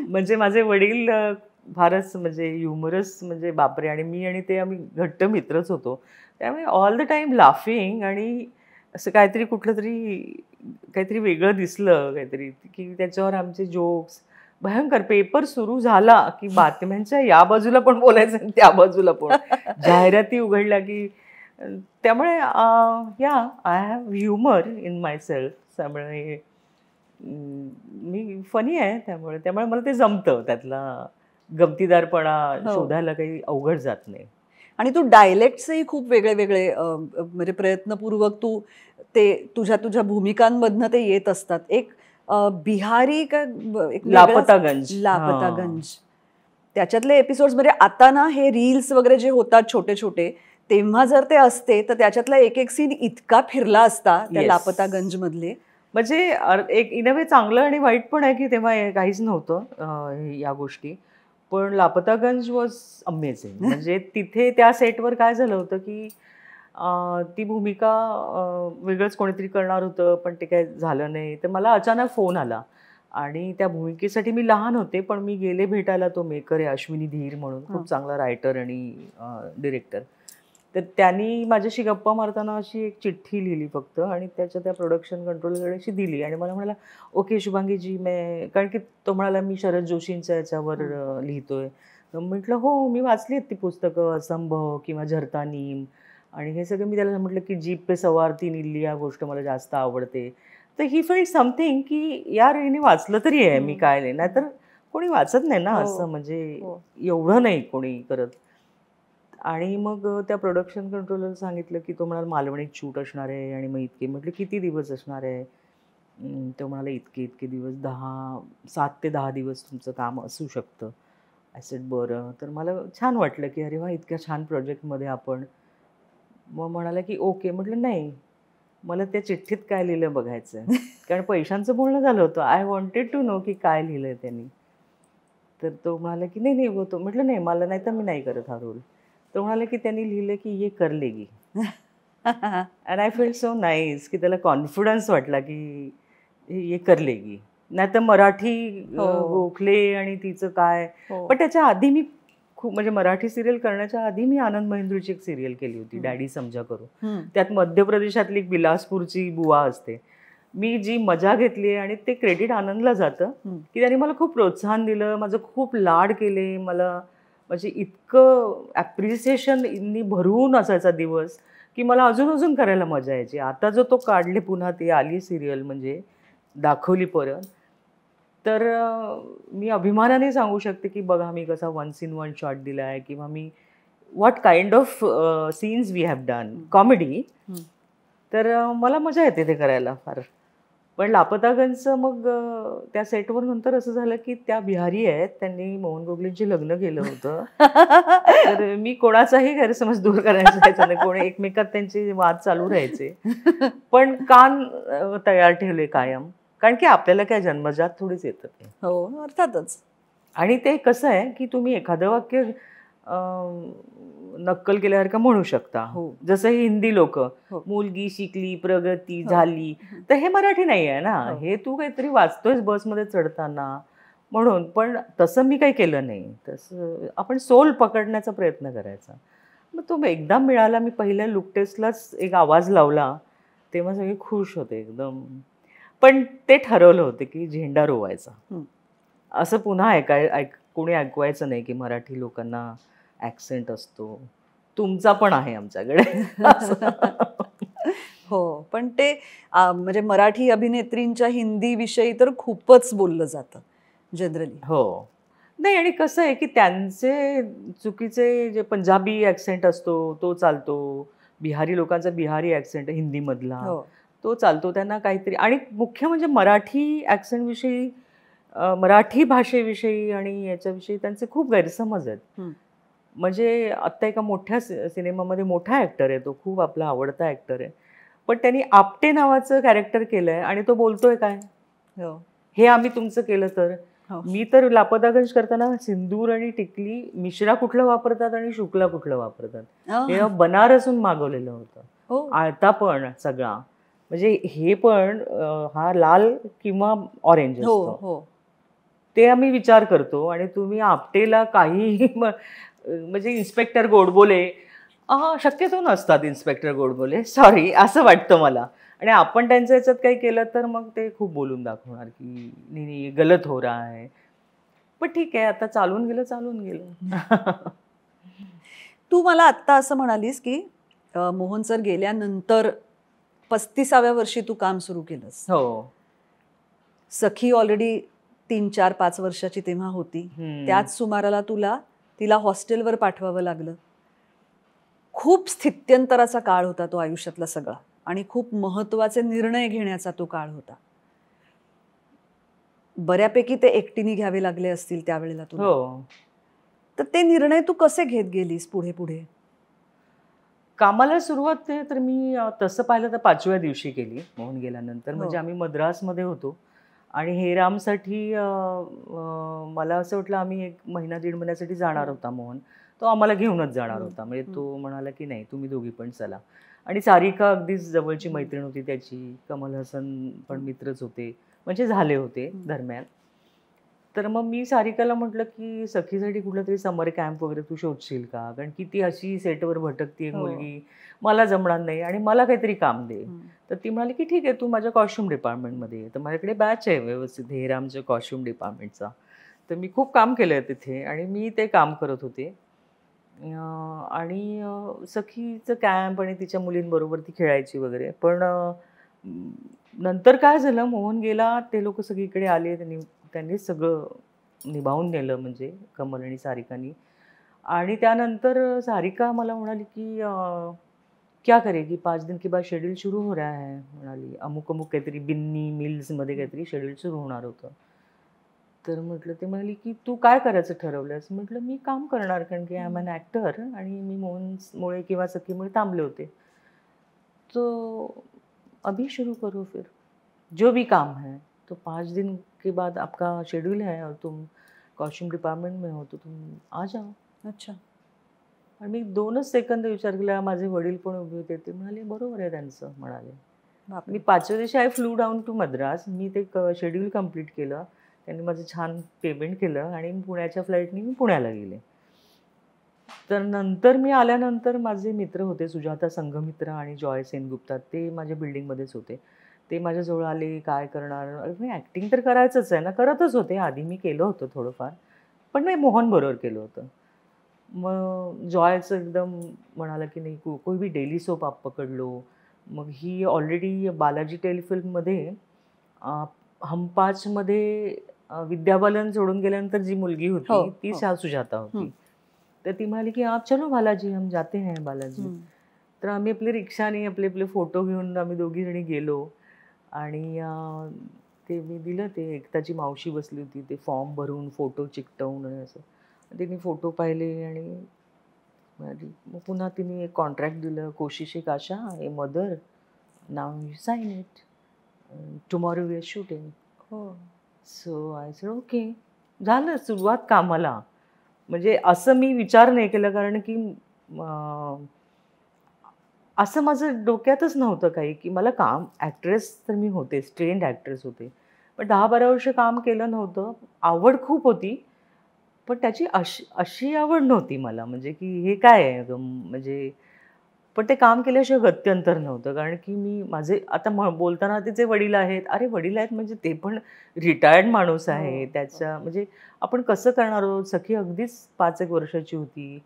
म्हणजे माझे वडील फारच म्हणजे ह्युमरस म्हणजे बापरे. आणि मी आणि ते आम्ही घट्ट मित्रच होतो. त्यामुळे ऑल द टाईम लाफिंग. आणि असं काहीतरी कुठलं तरी काहीतरी वेगळं दिसलं काहीतरी की त्याच्यावर आमचे जोक्स भयंकर. पेपर सुरू झाला की बातम्यांच्या या बाजूला पण बोलायचं आणि त्या बाजूला पण जाहिराती उघडल्या की त्यामुळे या I have humour in my self. त्यामुळे मी फनी आहे. त्यामुळे त्यामुळे मला ते जमतं. त्यातला गमतीदारपणा शोधायला काही अवघड जात नाही. आणि तू डायलेक्ट्सही खूप वेगळे वेगळे म्हणजे प्रयत्नपूर्वक तू ते तुझ्या भूमिकांमधनं ते येत असतात. एक बिहारी का एक लापतागंज. लापतागंज त्याच्यातले एपिसोड्स म्हणजे आता ना हे रील्स वगैरे जे होतात छोटे छोटे तेव्हा जर ते असते तर त्याच्यातला एक एक सीन इतका फिरला असता त्या लापतागंज मधले. म्हणजे एक इन अ वे चांगलं आणि वाईट पण आहे की तेव्हा काहीच नव्हतं या गोष्टी. पण लापतागंज वॉज अमेझिंग. म्हणजे तिथे त्या सेटवर काय झालं होतं की ती भूमिका वेगळंच कोणीतरी करणार होतं पण ते काय झालं नाही. तर मला अचानक फोन आला आणि त्या भूमिकेसाठी मी लहान होते पण मी गेले भेटायला. तो मेकर आहे अश्विनी धीर म्हणून, खूप चांगला रायटर आणि डिरेक्टर. तर त्यांनी माझ्याशी गप्पा मारताना अशी एक चिठ्ठी लिहिली फक्त आणि त्याच्या त्या प्रोडक्शन कंट्रोलकडे अशी दिली आणि मला म्हणाला ओके शुभांगीजी मैं, कारण की तो म्हणाला मी शरद जोशींच्या याच्यावर लिहितोय. तर म्हटलं हो मी वाचली आहेत ती पुस्तकं, असंभव किंवा झरता नीम. आणि हे सगळं मी त्याला म्हटलं की जीप पे सवार ती नीली या गोष्ट मला जास्त आवडते. तर ही फेल्ट समथिंग की यार हिने वाचलं तरी आहे मी काय नाही. नाहीतर कोणी वाचत नाही ना असं, म्हणजे एवढं नाही कोणी करत. आणि मग त्या प्रोडक्शन कंट्रोलर सांगितलं की तो म्हणाला मालवणीत शूट असणार आहे आणि मग इतके. म्हटलं किती दिवस असणार आहे. तो म्हणाला इतके दिवस, 7 ते 10 दिवस तुमचं काम असू शकतं. आय सेड बरं. तर मला छान वाटलं की अरे वा इतक्या छान प्रोजेक्टमध्ये आपण. मग म्हणाला की ओके. म्हटलं नाही मला त्या चिठ्ठीत काय लिहिलं बघायचं आहे. कारण पैशांचं बोलणं झालं होतं. आय वॉन्टेड टू नो की काय लिहिलं आहे त्यांनी. तर तो म्हणाला की नाही होतो. म्हटलं नाही मला नाही तर मी नाही करत हा रोल. तो म्हणाला की त्यांनी लिहिलं की ये कर लेगी. And I feel so nice की त्याला कॉन्फिडन्स वाटला की ये कर लेगी. नाही तर मराठी गोखले आणि तिचं काय. पण त्याच्या आधी मी खूप म्हणजे मराठी सिरियल करण्याच्या आधी मी आनंद महिंद्रूची एक सिरियल केली होती डॅडी समजा करू. त्यात मध्य प्रदेशातली एक बिलासपूरची बुवा असते. मी जी मजा घेतली आणि ते क्रेडिट आनंदला जातं की त्यांनी मला खूप प्रोत्साहन दिलं, माझं खूप लाड केले. मला म्हणजे इतकं ॲप्रिसिएशन इंनी भरून असायचा दिवस की मला अजून करायला मजा यायची. आता जो तो काढले पुन्हा ती आली सिरियल म्हणजे दाखवली परत. तर मी अभिमानाने सांगू शकते की बघा मी कसा वन्स इन वन शॉट दिला आहे किंवा मी what kind of scenes we have done comedy. तर मला मजा येते ते करायला फार. पण लापतागंजचं मग त्या सेटवर नंतर असं झालं की त्या बिहारी आहेत, त्यांनी मोहन गोगलेंची लग्न केलं होतं. तर मी कोणाचाही गैरसमज दूर करायचा जायचा नाही. कोणी एकमेकात त्यांचे वाद चालू राहायचे. पण कान तयार ठेवले कायम. कारण की आपल्याला काय जन्मजात थोडीच येतं ते. हो अर्थातच. आणि ते कसं आहे की तुम्ही एखादं वाक्य नक्कल केल्यासारखं म्हणू शकता. जसं हे हिंदी लोक मुलगी शिकली प्रगती झाली, तर हे मराठी नाही आहे ना. हे तू काहीतरी वाचतोयस बसमध्ये चढताना म्हणून. पण तसं मी काही केलं नाही. तसं आपण सोल पकडण्याचा प्रयत्न करायचा. मग तो एकदा मिळाला. मी पहिल्या लुक टेस्टलाच एक आवाज लावला तेव्हा सगळे खुश होते एकदम. पण ते ठरवलं होतं की झेंडा रोवायचा. असं पुन्हा कोणी ऐकवायचं नाही की मराठी लोकांना ॲक्सेंट असतो. तुमचा पण आहे आमच्याकडे. हो पण ते म्हणजे मराठी अभिनेत्रींच्या हिंदी विषयी तर खूपच बोललं जातं जनरली. हो नाही. आणि कसं आहे की त्यांचे चुकीचे जे पंजाबी ॲक्सेंट असतो तो चालतो. बिहारी लोकांचा बिहारी ॲक्सेंट हिंदीमधला तो चालतो. त्यांना काहीतरी. आणि मुख्य म्हणजे मराठी ॲक्सेंटविषयी मराठी भाषेविषयी आणि याच्याविषयी त्यांचे खूप गैरसमज आहेत. म्हणजे आत्ता एका मोठ्या सिनेमामध्ये मोठा ॲक्टर आहे तो, खूप आपला आवडता ॲक्टर आहे. पण त्यांनी आपटे नावाचं कॅरेक्टर केलं आहे आणि तो बोलतोय काय हे आम्ही तुमचं केलं तर. मी तर लापतागंज करताना सिंदूर आणि टिकली मिश्रा कुठलं वापरतात आणि शुक्ला कुठलं वापरतात हे बनारसून मागवलेलं होतं. आळता पण सगळा म्हणजे हे पण हा लाल किंवा ऑरेंज हो असतो हो ते आम्ही विचार करतो. आणि तुम्ही आपटेला काही म्हणजे इन्स्पेक्टर गोडबोले शक्यतो नसतात इन्स्पेक्टर गोडबोले, सॉरी असं वाटतं मला. आणि आपण त्यांच्या ह्याच्यात काही केलं तर मग ते खूप बोलून दाखवणार की नाही गलत हो रहा है. पण ठीक आहे, आता चालून गेलं चालून गेलं. तू मला आत्ता असं म्हणालीस की मोहन सर गेल्यानंतर 35व्या वर्षी तू काम सुरू केलंस. हो. सखी ऑलरेडी 3-4-5 वर्षाची तेव्हा होती. त्याच सुमाराला तिला हॉस्टेलवर पाठवावं लागलं. खूप स्थित्यंतराचा काळ होता तो आयुष्यातला सगळा, आणि खूप महत्त्वाचे निर्णय घेण्याचा तो काळ होता. बऱ्यापैकी ते एकटीने घ्यावे लागले असतील त्यावेळेला तुला. हो. तर ते निर्णय तू कसे घेत गेलीस पुढे पुढे? कामाला सुरुवात तर मी तसं पाहिलं तर 5व्या दिवशी केली मोहन गेल्यानंतर. म्हणजे आम्ही मद्रासमध्ये होतो आणि हेरामसाठी मला असं वाटलं आम्ही 1 महिना 1.5 महिन्यासाठी जाणार होता मोहन. तो आम्हाला घेऊनच जाणार होता. म्हणजे तो म्हणाला की नाही तुम्ही दोघी पण चला. आणि सारिका अगदीच जवळची मैत्रीण होती त्याची, कमल हसन पण मित्रच होते, म्हणजे झाले होते दरम्यान. तर मग मी सारिकाला म्हटलं की सखीसाठी कुठला तरी समर कॅम्प वगैरे तू शोधशील का, कारण की ती अशी सेटवर भटकती एक मुलगी, मला जमणार नाही आणि मला काहीतरी काम दे. तर ती म्हणाली की ठीक आहे तू माझ्या कॉस्ट्युम डिपार्टमेंटमध्ये ये. तर माझ्याकडे बॅच आहे व्यवस्थित हेरामच्या कॉस्ट्युम डिपार्टमेंटचा. तर मी खूप काम केलं आहे तिथे आणि मी ते काम करत होते. आणि सखीचं कॅम्प आणि तिच्या मुलींबरोबर ती खेळायची वगैरे. पण नंतर काय झालं, मोहन गेला, ते लोक सगळीकडे आले, त्यांनी सगळं निभावून नेलं म्हणजे कमल आणि सारिकानी. आणि त्यानंतर सारिका मला म्हणाली की क्या करेगी 5 दिन के बाद शेड्यूल शुरू हो रहा है, म्हणाली अमुक अमुक काहीतरी बिन्नी मिल्समध्ये काहीतरी शेड्यूल सुरू होणार होतं. तर म्हटलं, ते म्हणाली की तू काय करायचं ठरवलंस? म्हटलं मी काम करणार, कारण की आय एम एन ॲक्टर आणि मी मोहनमुळे किंवा सखीमुळे थांबले होते. तो अभी शुरू करो फिर, जो भी काम है. तो 5 दिन के बाद आपका शेड्यूल है और तुम कॉस्ट्यूम डिपार्टमेंट में हो, तो तुम आ जाओ. अच्छा. आणि मी 2च सेकंद विचार केला. माझे वडील पण उभे होते. ते म्हणाले बरोबर आहे त्यांचं, म्हणाले. मी 5व्या दिवशी I flew down to Madras. मी ते शेड्यूल कंप्लीट केलं. त्यांनी माझं छान पेमेंट केलं आणि पुण्याच्या फ्लाईटनी मी पुण्याला गेले. तर नंतर मी आल्यानंतर माझे मित्र होते, सुजाता संघमित्र आणि जॉय सेनगुप्ता, ते माझ्या बिल्डिंगमध्येच होते. ते माझ्याजवळ आले, काय करणार? मी ॲक्टिंग तर करायचंच आहे ना, करतच होते. आधी मी केलं होतं थोडंफार, पण मी मोहनबरोबर केलं होतं. मग जॉयचं एकदम म्हणाला की नाही कोई भी डेली सोप आप पकड लो. मग ही ऑलरेडी बालाजी टेलिफिल्ममध्ये हम 5मध्ये विद्या बालन सोडून गेल्यानंतर जी मुलगी होती ती सुजाता होती. तर ती म्हणाली की आप चलो बालाजी, हम जाते हैं बालाजी. तर आम्ही आपली रिक्षाने आपले आपले फोटो घेऊन आम्ही दोघी जणी गेलो आणि ते मी दिलं, ते एकताची मावशी बसली होती, ते फॉर्म भरून फोटो चिकटवून आणि असं. तिने फोटो पाहिले आणि मग पुन्हा तिने एक कॉन्ट्रॅक्ट दिलं, Koshish Ek Asha a mother, now you sign it, tomorrow we are shooting. So I said okay. झालं सुरुवात कामाला. म्हणजे असं मी विचार नाही केला, कारण की असं माझं डोक्यातच नव्हतं काही की मला काम, ॲक्ट्रेस तर मी होतेच, ट्रेंड ॲक्ट्रेस होते, पण 10-12 वर्ष काम केलं नव्हतं. आवड खूप होती, पण त्याची अशी आवड नव्हती मला, म्हणजे की हे काय आहे म्हणजे. पण ते काम केल्याशिवाय गत्यंतर नव्हतं, कारण की मी माझे आता बोलताना तिचे वडील आहेत. अरे वडील आहेत म्हणजे ते पण रिटायर्ड माणूस आहे. त्याच्या म्हणजे आपण कसं करणार आहोत. सखी अगदीच 5-1 वर्षाची होती.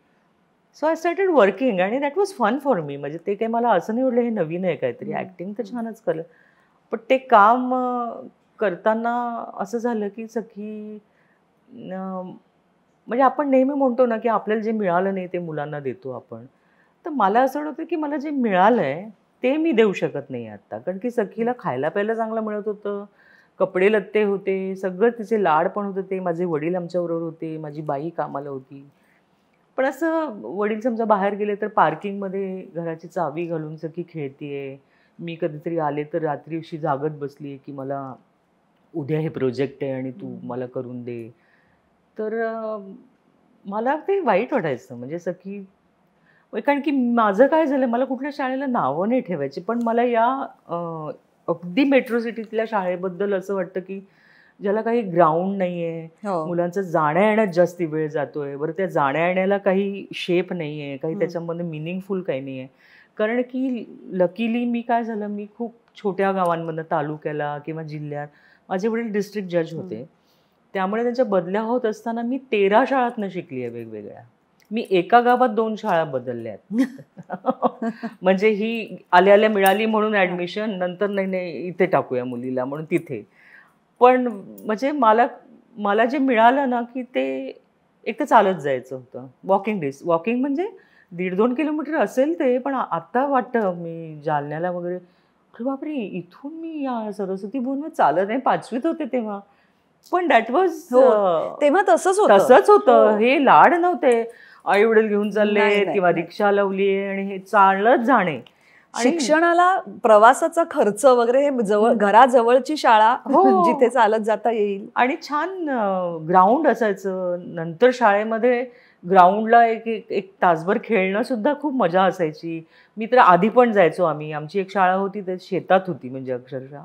सो आय स्टार्टेड वर्किंग आणि that was fun for me. म्हणजे ते काही मला असं नाही वाटलं हे नवीन आहे काहीतरी, ॲक्टिंग तर छानच केलं. पण ते काम करताना असं झालं की सखी म्हणजे आपण नेहमी म्हणतो ना की आपल्याला जे मिळालं नाही ते मुलांना देतो आपण. तर मला असं वाटतं की मला जे मिळालं आहे ते मी देऊ शकत नाही आत्ता, कारण की सखीला खायला प्यायला चांगलं मिळत होतं, कपडे लत्ते होते, सगळं तिचे लाड पण होते. ते माझे वडील आमच्याबरोबर होते, माझी बाई कामाला होती. पण असं वडील समजा बाहेर गेले तर पार्किंगमध्ये घराची चावी घालून सखी खेळतीये. मी कधीतरी आले तर रात्री अशी जागत बसली की मला उद्या हे प्रोजेक्ट आहे आणि तू मला करून दे. तर मला ते वाईट वाटायचं. म्हणजे सखी कारण की माझं काय झालं, मला कुठल्या शाळेला नावं नाही ठेवायची, पण मला या अगदी मेट्रो सिटीतल्या शाळेबद्दल असं वाटतं की ज्याला काही ग्राउंड नाही आहे, मुलांचं जाण्या येण्यात जास्ती वेळ जातोय, बरं त्या जाण्या येण्याला काही शेप नाही आहे, काही त्याच्यामध्ये मिनिंगफुल काही नाही आहे. कारण की लकीली मी काय झालं, मी खूप छोट्या गावांमधनं तालुक्याला किंवा जिल्ह्यात, माझे वडील डिस्ट्रिक्ट जज होते, त्यामुळे त्यांच्या बदल्या होत असताना मी 13 शाळातनं शिकली आहे वेगवेगळ्या. मी एका गावात 2 शाळा बदलल्या आहेत. म्हणजे ही आल्या आल्या मिळाली म्हणून ऍडमिशन, नंतर नाही इथे टाकूया मुलीला म्हणून तिथे. पण म्हणजे मला जे मिळालं ना की ते एक तर चालत जायचं होतं, वॉकिंग म्हणजे 1.5-2 किलोमीटर असेल ते, पण आता वाटतं मी जालन्याला वगैरे, अरे बापरे, इथून मी या सरस्वती भुवनवर चालत नाही, 5वीत होते तेव्हा. पण दॅट वॉज तेव्हा तसंच होतं. हे लाड नव्हते आई वडील घेऊन चालले किंवा रिक्षा लावली आणि हे चालत जाणे. शिक्षणाला प्रवासाचा खर्च वगैरे हे घराजवळची शाळा जिथे चालत जाता येईल, आणि छान ग्राउंड असायचं. नंतर शाळेमध्ये ग्राउंडला एक तासभर खेळणं सुद्धा खूप मजा असायची. मी तर आधी पण जायचो. आमची एक शाळा होती ते शेतात होती, म्हणजे अक्षरशः,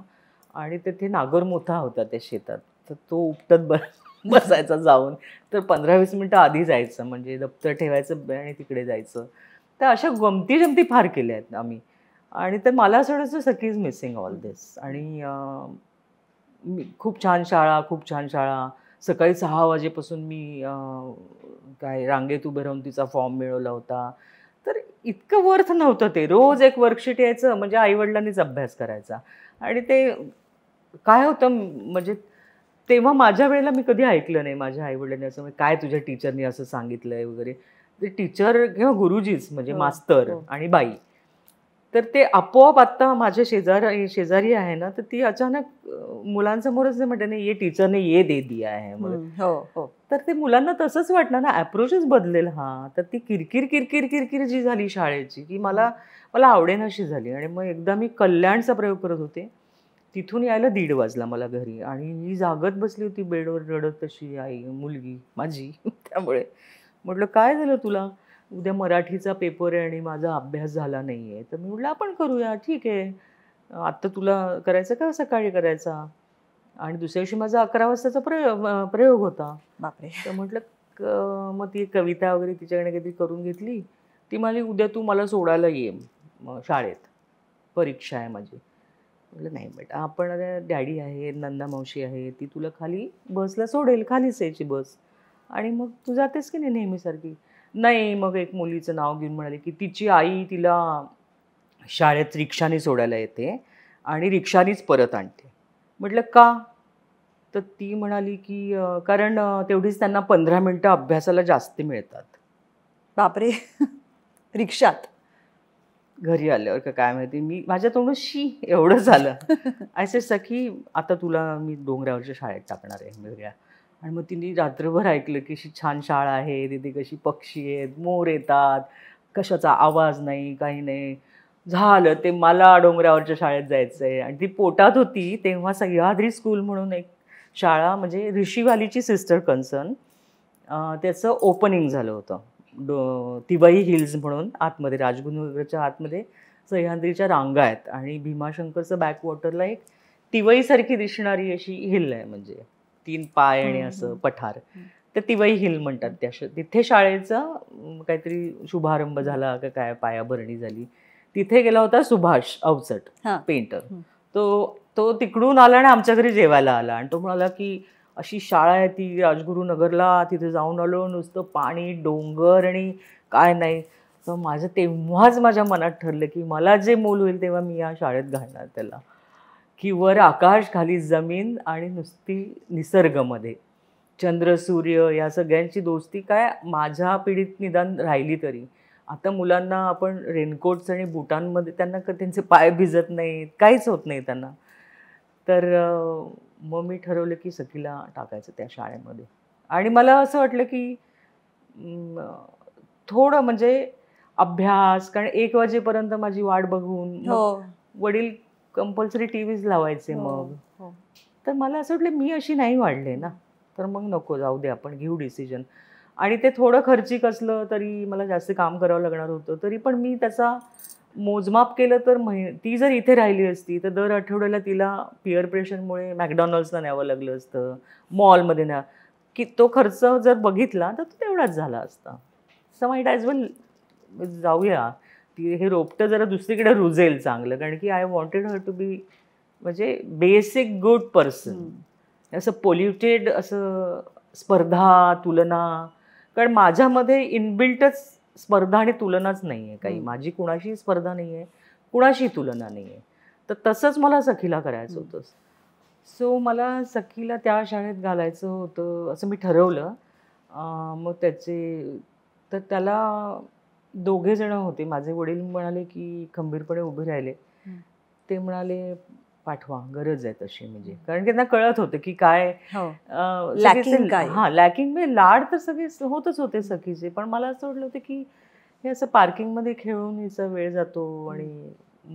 आणि तिथे नागरमोथा होता त्या शेतात, तर तो उपटत बसायचा जाऊन. तर 15-20 मिनिटं आधी जायचं, म्हणजे दप्तर ठेवायचं आणि तिकडे जायचं. तर अशा गमती फार केल्या आहेत आम्ही. आणि तर मला असं वाटतं सखी इज मिसिंग ऑल दिस. आणि खूप छान शाळा. सकाळी 6 वाजेपासून मी काय रांगेत उभे राहून तिचा फॉर्म मिळवला होता. तर इतकं वर्थ नव्हतं ते. रोज एक वर्कशीट यायचं, म्हणजे आईवडिलांनीच अभ्यास करायचा. आणि ते काय होतं, म्हणजे तेव्हा माझ्या वेळेला मी कधी ऐकलं नाही माझ्या आईवडिलांनी असं, काय तुझ्या टीचरनी असं सांगितलंय वगैरे. ते टीचर किंवा गुरुजीच, म्हणजे मास्तर आणि बाई. तर ते आपोआप आत्ता माझ्या शेजारी आहे ना, तर ती अचानक मुलांसमोरच म्हणते, नाही ये टीचरने ये दे दिया आहे म्हणून. तर ते मुलांना तसंच वाटणार ना, अप्रोचच बदलेल. हा, तर ती किरकिर जी झाली शाळेची, की मला आवडेनाशी झाली. आणि मग एकदा मी कल्याणचा प्रयोग करत होते, तिथून यायला 1:30 वाजला मला घरी, आणि ही जागत बसली होती बेडवर रडत तशी आई, मुलगी माझी. त्यामुळे म्हटलं काय झालं तुला? उद्या मराठीचा पेपर आहे आणि माझा अभ्यास झाला नाहीये. तर मी म्हटलं आपण करूया, ठीक आहे. आत्ता तुला करायचं का सकाळी करायचा? आणि दुसऱ्या दिवशी माझा 11 वाजताचा प्रयोग होता. बापरे. तर म्हटलं मग ती कविता वगैरे तिच्याकडे काहीतरी करून घेतली. ती म्हणाली उद्या तू मला सोडायला ये शाळेत, परीक्षा आहे माझी. म्हटलं नाही बेटा, आपण डॅडी आहे, नंदा मावशी आहे, ती तुला खाली बसला सोडेल, खालीच यायची बस, आणि मग तू जातेस की नाही नेहमीसारखी. नाही, मग एक मुलीचं नाव घेऊन म्हणाले की तिची आई तिला शाळेत रिक्षाने सोडायला येते आणि रिक्षानीच परत आणते. म्हटलं का? तर ती म्हणाली की कारण तेवढीच त्यांना 15 मिनिटं अभ्यासाला जास्त मिळतात. बापरे. रिक्षात? घरी आल्यावर का काय माहिती, मी माझ्या तोंडात शी एवढं झालं. असे सखी, आता तुला मी डोंगरावरच्या शाळेत टाकणार आहे वेगळ्या. आणि मग तिने रात्रभर ऐकलं की अशी छान शाळा आहे, तिथे कशी पक्षी आहेत, मोर येतात, कशाचा आवाज नाही, काही नाही. झालं ते मला डोंगरावरच्या शाळेत जायचं आहे. आणि ती पोटात होती तेव्हा सह्याद्री स्कूल म्हणून एक शाळा, म्हणजे ऋषीवालीची सिस्टर कन्सर्न, त्याचं ओपनिंग झालं होतं. तिवाई हिल्स म्हणून आतमध्ये, राजगुरुनगरच्या आतमध्ये सह्याद्रीच्या रांगा आहेत, आणि भीमाशंकरचं बॅकवॉटरला एक तिवईसारखी दिसणारी अशी हिल आहे, म्हणजे 3 पाय आणि असं पठार. तर तिवई हिल म्हणतात त्या. तिथे शाळेचा काहीतरी शुभारंभ झाला का काय, पायाभरणी झाली. तिथे गेला होता सुभाष अवचट, पेंटर. तो तिकडून आला आणि आमच्या घरी जेवायला आला, आणि तो म्हणाला की अशी शाळा आहे ती राजगुरुनगरला, तिथे जाऊन आलो, नुसतं पाणी, डोंगर आणि काय नाही. तर तेव्हाच माझ्या मनात ठरलं की मला जे मूल होईल तेव्हा मी या शाळेत घालणार त्याला, की वर आकाश, खाली जमीन, आणि नुसती निसर्गमध्ये चंद्र सूर्य या सगळ्यांची दोस्ती काय माझ्या पिढीत निदान राहिली तरी. आता मुलांना आपण रेनकोट्स आणि बुटांमध्ये, त्यांना त्यांचे पाय भिजत नाहीत, काहीच होत नाही त्यांना. तर मग मी ठरवलं की सखीला टाकायचं त्या शाळेमध्ये. आणि मला असं वाटलं की थोडं म्हणजे अभ्यास, कारण 1 वाजेपर्यंत माझी वाट बघून वडील कंपल्सरी टीव्हीच लावायचे. मग तर मला असं वाटलं मी अशी नाही वाढले ना, तर मग नको, जाऊ दे, आपण घेऊ डिसिजन. आणि ते थोडं खर्चिक असलं तरी मला जास्त काम करावं लागणार होतं, तरी पण मी त्याचा मोजमाप केलं तर ती जर इथे राहिली असती तर दर आठवड्याला तिला पिअर प्रेशरमुळे मॅकडॉनल्ड्सला न्यावं लागलं असतं, मॉलमध्ये न्या की तो खर्च जर बघितला तर तो तेवढाच झाला असता. सो माईट ॲज वेल जाऊया, ती हे रोपटं जरा दुसरीकडे रुजेल चांगलं, कारण की I wanted her to be म्हणजे बेसिक गुड पर्सन. असं पोल्युटेड असं स्पर्धा तुलना, कारण माझ्यामध्ये इनबिल्टच स्पर्धा आणि तुलनाच नाही आहे काही. माझी कुणाशी स्पर्धा नाही आहे, कुणाशी तुलना नाही आहे. तर तसंच मला सखीला करायचं होतं. सो मला सखीला त्या शाळेत घालायचं होतं असं मी ठरवलं. मग तर त्याला दोघे जण होते. माझे वडील म्हणाले की खंबीरपणे उभे राहिले. ते म्हणाले पाठवा, गरज आहे तशी, म्हणजे कारण त्यांना कळत होतं की काय लॅकिंग काय. लॅकिंग म्हणजे लाड तर सगळे होतच होते सखीचे, पण मला असं वाटलं होतं की हे असं पार्किंगमध्ये खेळून हिचा वेळ जातो आणि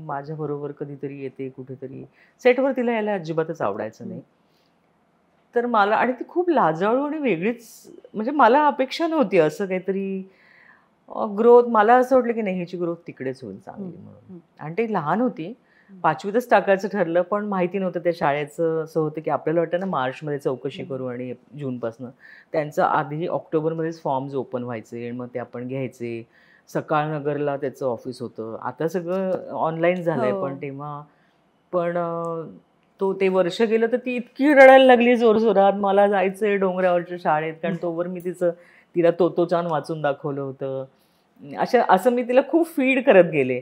माझ्याबरोबर कधीतरी येते कुठेतरी. सेटवर तिला यायला अजिबातच आवडायचं नाही. तर मला, आणि ती खूप लाजाळू आणि वेगळीच, म्हणजे मला अपेक्षा नव्हती असं काहीतरी ग्रोथ. मला असं वाटलं की नाही, ह्याची ग्रोथ तिकडेच होईल चांगली म्हणून. आणि ती लहान होती, 5वीतच टाकायचं ठरलं, पण माहिती नव्हतं त्या शाळेचं. असं होतं की आपल्याला वाटतं ना मार्चमध्ये चौकशी करू आणि जूनपासून. त्यांचं आधी ऑक्टोबरमध्येच फॉर्म्स ओपन व्हायचे आणि मग ते आपण घ्यायचे. सकाळ नगरला त्याचं ऑफिस होतं. आता सगळं ऑनलाईन झालंय, पण तेव्हा पण ते वर्ष गेलं तर ती इतकी रडायला लागली जोरजोरात, मला जायचंय डोंगरावरच्या शाळेत, कारण तोवर मी तिला तोतोचान वाचून दाखवलं होतं. असं मी तिला खूप फीड करत गेले.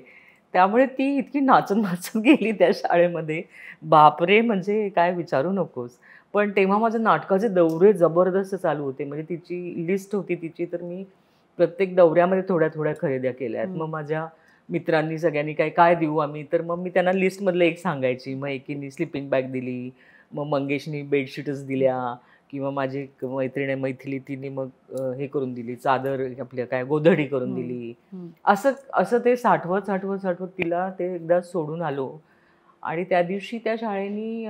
त्यामुळे ती इतकी नाचत नाचत गेली त्या शाळेमध्ये, बापरे, म्हणजे काय विचारू नकोस. पण तेव्हा माझे नाटकाचे दौरे जबरदस्त चालू होते. म्हणजे तिची लिस्ट होती तिची, तर मी प्रत्येक दौऱ्यामध्ये थोड्या थोड्या खरेद्या केल्यात. मग माझ्या मित्रांनी सगळ्यांनी काय काय देऊ आम्ही, तर मग मी त्यांना लिस्टमधलं एक सांगायची. मग एकीने स्लिपिंग बॅग दिली, मग मंगेशनी बेडशीटच दिल्या, किंवा माझी एक मैत्रीण आहे मैथिली, तिने मग हे करून दिली, चादर आपल्या काय गोधडी करून दिली. असं ते साठवत साठवत साठवत तिला ते एकदा सोडून आलो. आणि त्या दिवशी त्या शाळेनी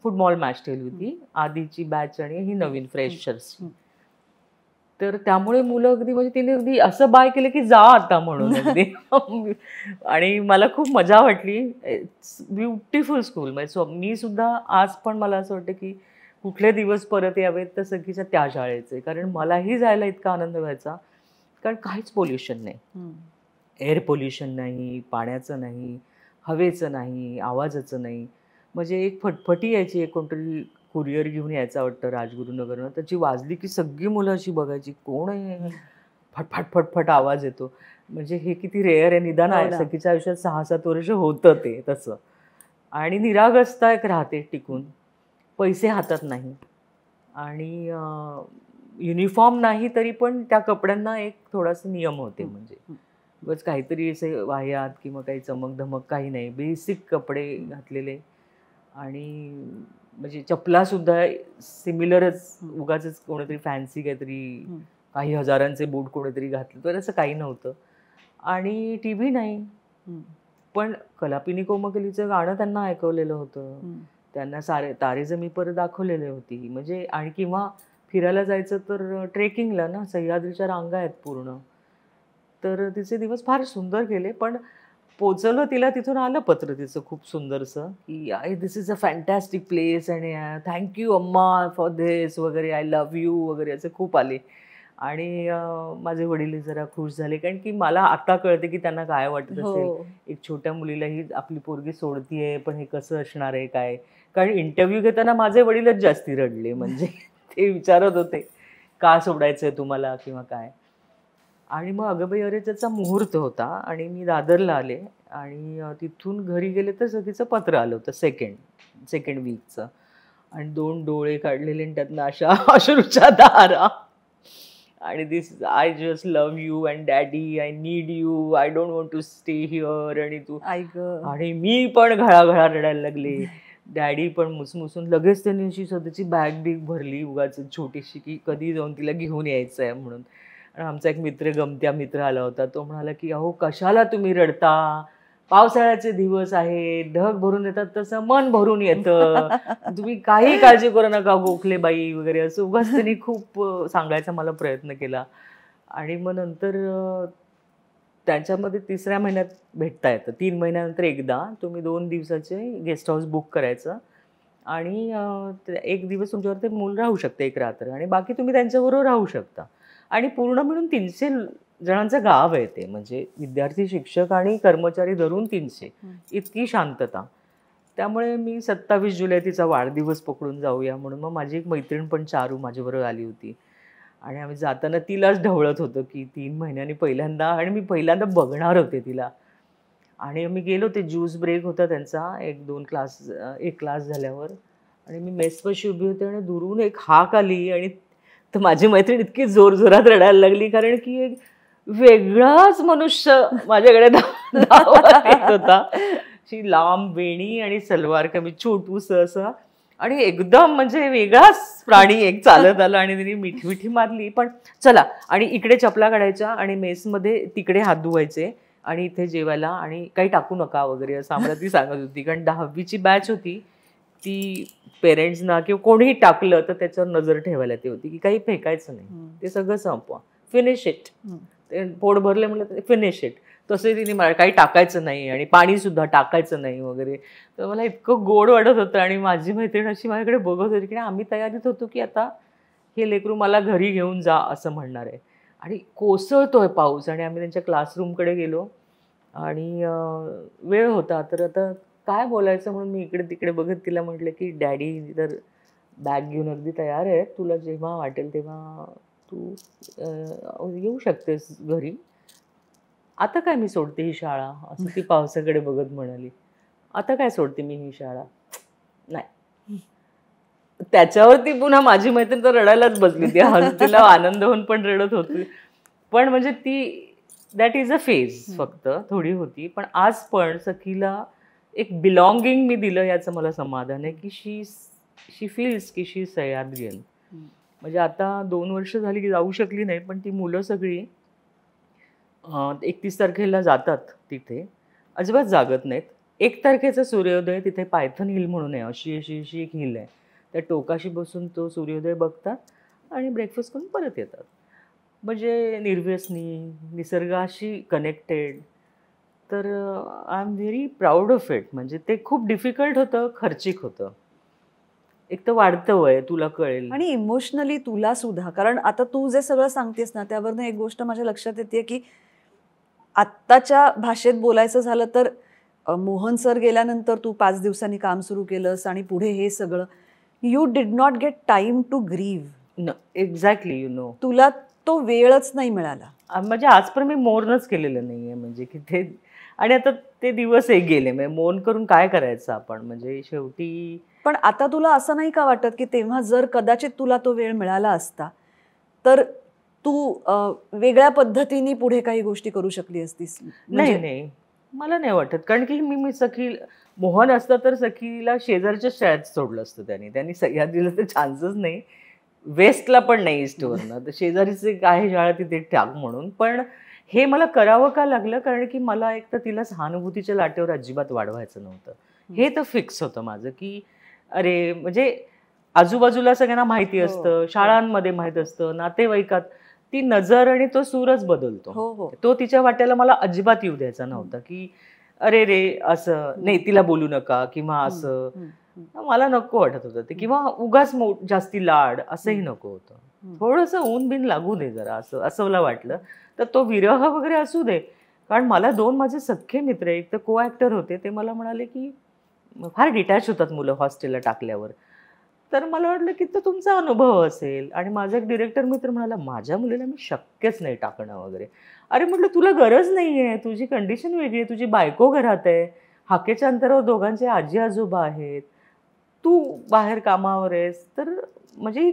फुटबॉल मॅच ठेवली होती, आधीची बॅच आणि ही नवीन फ्रेशर्सची. तर त्यामुळे मुलं अगदी, म्हणजे तिने अगदी असं बाय केलं की जा आता म्हणून अगदी. आणि मला खूप मजा वाटली. It's beautiful school. म्हणजे मी सुद्धा आज पण मला असं वाटतं की कुठले दिवस परत यावेत तर सगळीच्या त्या शाळेचे, कारण मलाही जायला इतका आनंद व्हायचा, कारण काहीच पोल्युशन नाही. एअर पोल्युशन नाही, पाण्याचं नाही, हवेचं नाही, आवाजाचं नाही. म्हणजे एक फटफटी यायची, एक कोणतरी कुरिअर घेऊन यायचा वाटतं राजगुरुनगरनं, त्याची वाजली की सगळी मुलं अशी बघायची, कोण आहे, फटफट फटफट आवाज येतो. म्हणजे हे किती रेअर आहे. निदान आहे सखीच्या आयुष्यात 6-7 वर्ष होतं ते तसं. आणि निरागसता एक राहते टिकून, पैसे हातात नाही, आणि युनिफॉर्म नाही, तरी पण त्या कपड्यांना एक थोडासा नियम होते. म्हणजे बस काहीतरी असे वाह्यात किंवा काही चमक धमक काही नाही, बेसिक कपडे घातलेले. आणि म्हणजे चपलासुद्धा सिमिलरच, उगाचच कोणीतरी फॅन्सी काहीतरी काही हजारांचे बूट कोणीतरी घातले, तर असं काही नव्हतं. आणि टी व्ही नाही, पण कलापिनी कोमकलीचं गाणं त्यांना ऐकवलेलं होतं, त्यांना तारे जमी पर दाखवलेले होती. म्हणजे आणि किंवा फिरायला जायचं तर ट्रेकिंगला ना, सह्याद्रीच्या रांगा आहेत पूर्ण. तर तिचे दिवस फार सुंदर गेले. पण पोचवलं तिला, तिथून आलं पत्र तिचं खूप सुंदरसं की दिस इज अ फॅन्टॅस्टिक प्लेस आणि थँक्यू अम्मा फॉर धिस वगैरे, आय लव्ह यू वगैरे असं खूप आले. आणि माझे वडील जरा खुश झाले, कारण की मला आता कळते की त्यांना काय वाटत असेल. एक छोट्या मुलीलाही आपली पोरगी सोडतीये, पण हे कसं असणार आहे काय. कारण इंटरव्ह्यू घेताना माझे वडीलच जास्ती रडले. म्हणजे ते विचारत होते का सोडायचंय तुम्हाला किंवा काय. आणि मग अगबाई अरे त्याचा मुहूर्त होता आणि मी दादरला आले आणि तिथून घरी गेले तर सगळीचं पत्र आलं होतं सेकंड वीकचं. आणि 2 डोळे काढलेले आणि त्यातनं अशा अश्रूच्या धारा. आणि this I just love you and daddy, I need you, I don't want to stay here. आणि तू, आणि मी पण घळाघळा रडायला लागले. डॅडी पण मुसमुसून लगेच त्यांनी अशी स्वतःची बॅग बिग भरली उगाच छोटीशी, की कधी जाऊन तिला घेऊन यायचं आहे म्हणून. आणि आमचा एक मित्र, गमत्या मित्र आला होता, तो म्हणाला की अहो कशाला तुम्ही रडता, पावसाळ्याचे दिवस आहे, ढग भरून येतात तसं मन भरून येतं, तुम्ही काही काळजी करू नका गोखलेबाई वगैरे असं उगाच त्यांनी खूप सांगायचा मला प्रयत्न केला. आणि मग नंतर त्यांच्यामध्ये 3ऱ्या महिन्यात भेटता येतं. 3 महिन्यानंतर एकदा तुम्ही 2 दिवसाचे गेस्ट हाऊस बुक करायचं आणि 1 दिवस तुमच्यावर ते मूल राहू शकते 1 रात्र आणि बाकी तुम्ही त्यांच्याबरोबर राहू शकता. आणि पूर्ण मिळून 300 जणांचं गाव आहे ते, म्हणजे विद्यार्थी, शिक्षक आणि कर्मचारी धरून 300, इतकी शांतता. त्यामुळे मी 27 जुलै तिचा वाढदिवस पकडून जाऊया म्हणून मग माझी एक मैत्रीण पण चारू माझ्याबरोबर आली होती आणि आम्ही जाताना तिलाच ढवळत होतो की 3 महिन्यांनी पहिल्यांदा, आणि मी पहिल्यांदा बघणार होते तिला. आणि मी गेलो, ते ज्यूस ब्रेक होता त्यांचा, 1-2 क्लास, 1 क्लास झाल्यावर, आणि मी मेसपाशी उभी होते आणि दुरून एक हाक आली आणि तर माझी मैत्रीण इतकी जोरजोरात रडायला लागली, कारण की एक वेगळाच मनुष्य माझ्याकडे धावत येत होता. अशी लांब वेणी आणि सलवार कमीज, छोटूसं असं, आणि एकदम म्हणजे वेगळाच प्राणी एक चालत आला आणि तिने मिठी मारली. पण चला, आणि इकडे चपला काढायच्या आणि मेसमध्ये तिकडे हात धुवायचे आणि इथे जेवायला, आणि काही टाकू नका वगैरे असं आम्हाला ती सांगत होती. कारण 10वीची बॅच होती ती, पेरेंट्सना किंवा कोणीही टाकलं तर त्याच्यावर नजर ठेवायला ती होती की काही फेकायचं नाही, ते सगळं संपवा, फिनिश इट. ते पोट भरले म्हटलं फिनिश इट. तसे तिने मला काही टाकायचं नाही आणि पाणी सुद्धा टाकायचं नाही वगैरे. तर मला इतकं गोड वाटत होतं. आणि माझी मैत्रीण अशी माझ्याकडे बघत होती की आम्ही तयारीत होतो की आता हे लेकरू मला घरी घेऊन जा असं म्हणणार आहे. आणि कोसळतोय पाऊस, आणि आम्ही त्यांच्या क्लासरूमकडे गेलो आणि वेळ होता, तर आता काय बोलायचं म्हणून मी इकडे तिकडे बघत तिला म्हटलं की डॅडी तर बॅग घेऊन अगदी तयार आहे, तुला जेव्हा वाटेल तेव्हा तू येऊ शकतेस घरी. आता काय मी सोडते ही शाळा, असं ती पावसाकडे बघत म्हणाली. आता काय सोडते मी ही शाळा, नाही. त्याच्यावरती पुन्हा माझी मैत्रीण तर रडायलाच बसली. ती तिला आनंद होऊन पण रडत होती. पण म्हणजे ती दॅट इज अ फेज, फक्त थोडी होती. पण आज पण सखीला एक बिलॉंगिंग मी दिलं याचं मला समाधान आहे की शी फील्स की शी सह्याद्रियन. म्हणजे आता 2 वर्ष झाली की जाऊ शकली नाही, पण ती मुलं सगळी 31 तारखेला जातात तिथे, अजिबात जागत नाहीत. 1 तारखेचा सूर्योदय तिथे पायथन हिल म्हणून आहे, अशी एक हिल आहे, त्या टोकाशी बसून तो सूर्योदय बघतात आणि ब्रेकफास्ट करून परत येतात. म्हणजे निर्व्यसनी, निसर्गाशी कनेक्टेड. तर I am very proud of it. म्हणजे ते खूप डिफिकल्ट होतं, खर्चिक होतं. एक तर वाढतं वय, तुला कळेल, आणि इमोशनली तुला सुद्धा. कारण आता तू जे सगळं सांगतेस ना, त्यावरनं एक गोष्ट माझ्या लक्षात येते की आत्ताच्या भाषेत बोलायचं झालं तर मोहन सर गेल्यानंतर तू 5 दिवसांनी काम सुरू केलंस आणि पुढे हे सगळं, you did not get time to grieve. Exactly, you know, तुला तो वेळच नाही मिळाला. म्हणजे आजपर्यंत मी मोर्नच केलेलं नाहीये, म्हणजे की ते. आणि आता ते दिवस एक गेले, म्हणजे मोर्न करून काय करायचं आपण, म्हणजे शेवटी. पण आता तुला असं नाही का वाटत की तेव्हा जर कदाचित तुला तो वेळ मिळाला असता तर तू वेगळ्या पद्धतीने पुढे काही गोष्टी करू शकली असतीस? नाही, मला नाही वाटत. कारण की मी सखी, मोहन असतं तर सखीला शेजारच्या शाळेत सोडलं असतं त्यांनी सह्याद्रीला तर चान्सच नाही, वेस्टला पण नाही, ईस्टवरनं. तर शेजारीचे आहे शाळा तिथे टाक म्हणून. पण हे मला करावं का लागलं, कारण की मला एक तर तिला सहानुभूतीच्या लाटेवर अजिबात वाढवायचं नव्हतं. हे तर फिक्स होतं माझं की अरे, म्हणजे आजूबाजूला सगळ्यांना माहिती असतं, शाळांमध्ये माहित असतं, नातेवाईकात ती नजर आणि तो सूरच बदलतो. तो तिच्या वाट्याला मला अजिबात येऊ द्यायचा नव्हता की अरे रे असं नाही, तिला बोलू नका किंवा असं. मला नको वाटत होतं ते, किंवा उगाच जास्ती लाड असंही नको होतं. थोडंसं ऊन बिन लागू दे जरा, असं मला वाटलं. तर तो विरह वगैरे असू दे. कारण मला 2 माझे सख्खे मित्र, एक तर को ॲक्टर होते, ते मला म्हणाले की फार डिटॅच होतात मुलं हॉस्टेलला टाकल्यावर. तर मला वाटलं की तो तुमचा अनुभव असेल. आणि माझा एक डिरेक्टर मित्र म्हणाला, माझ्या मुलीला मी शक्यच नाही टाकणं वगैरे. अरे म्हटलं, तुला गरज नाही आहे, तुझी कंडिशन वेगळी आहे, तुझी बायको घरात आहे, हाकेच्या अंतरावर दोघांचे आजी आजोबा आहेत, तू बाहेर कामावर आहेस, तर म्हणजे ही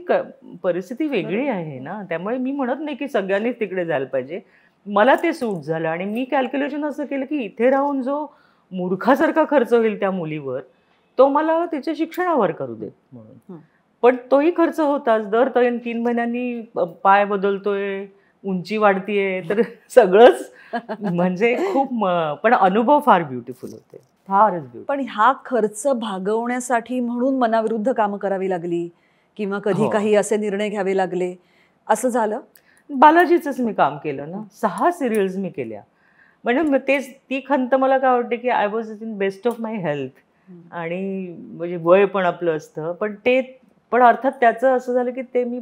परिस्थिती वेगळी आहे ना. त्यामुळे मी म्हणत नाही की सगळ्यांनीच तिकडे जायला पाहिजे. मला ते सूट झालं आणि मी कॅल्क्युलेशन असं केलं की इथे राहून जो मूर्खासारखा खर्च होईल त्या मुलीवर, तो मला तिच्या शिक्षणावर करू देत म्हणून. पण तोही खर्च होताच. दर 3 महिन्यांनी पाय बदलतोय, उंची वाढतीये, तर सगळंच म्हणजे खूप पण अनुभव फार ब्युटिफुल होते, फारच ब्युटिफुल. पण हा खर्च भागवण्यासाठी म्हणून मनाविरुद्ध कामं करावी लागली किंवा कधी काही असे निर्णय घ्यावे लागले, असं झालं? बालाजीचंच मी काम केलं ना, 6 सिरियल्स मी केल्या. म्हणजे तेच ती खंत मला काय वाटते की I was in best of my health, आणि म्हणजे वय पण आपलं असतं, पण अर्थात त्याचं असं झालं की ते मी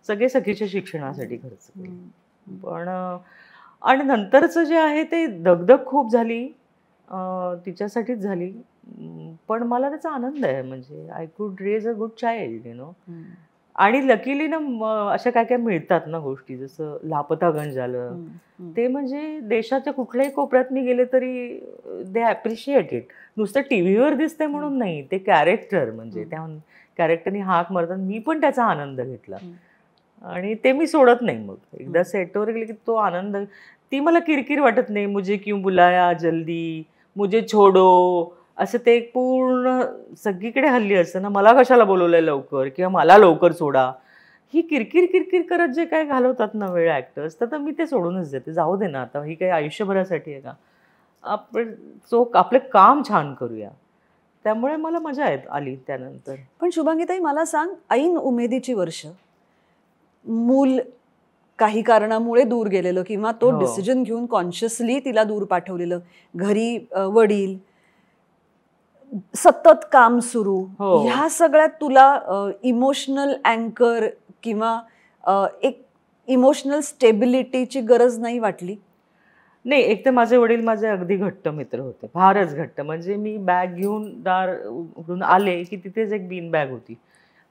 सगळे सखीच्या शिक्षणासाठी खर्च केले. पण आणि नंतरचं जे आहे ते दगदग खूप झाली, तिच्यासाठीच झाली. पण मला त्याचा आनंद आहे, म्हणजे I could raise a good child, you know. आणि लकीली ना अशा काय काय मिळतात ना गोष्टी, जसं लापतागंज झालं, ते म्हणजे देशाच्या कुठल्याही कोपऱ्यात मी गेले तरी दे ॲप्रिशिएट इट. नुसतं टीव्हीवर दिसते म्हणून नाही, ते कॅरेक्टर, म्हणजे त्या कॅरेक्टरनी हाक मारतात, मी पण त्याचा आनंद घेतला. आणि ते मी सोडत नाही. मग एकदा सेटवर गेले की तो आनंद, ती मला किरकिर वाटत नाही. मुझे क्यों बुलाया जल्दी, मुझे छोडो, असं ते पूर्ण सगळीकडे हल्ली असतं ना, मला कशाला बोलवलंय लवकर, किंवा मला लवकर सोडा, ही किरकिर किरकिर करत जे काय घालवतात ना वेळ ॲक्टर्स, तर मी ते सोडूनच देते. जाऊ दे ना, आता ही काही आयुष्यभरासाठी आहे का? आपण आपलं काम छान करूया. त्यामुळे मला मजा आली त्यानंतर. पण शुभांगीताई, मला सांग, ऐन उमेदीची वर्ष, मूल काही कारणामुळे दूर गेलेलं किंवा तो डिसिजन घेऊन कॉन्शियसली तिला दूर पाठवलेलं, घरी वडील, सतत काम सुरू, ह्या सगळ्यात तुला इमोशनल अँकर किंवा एक इमोशनल स्टेबिलिटीची गरज नाही वाटली? नाही, एक तर माझे वडील माझे अगदी घट्ट मित्र होते, फारच घट्ट. म्हणजे मी बॅग घेऊन दार उघडून आले की तिथेच एक बीन बॅग होती,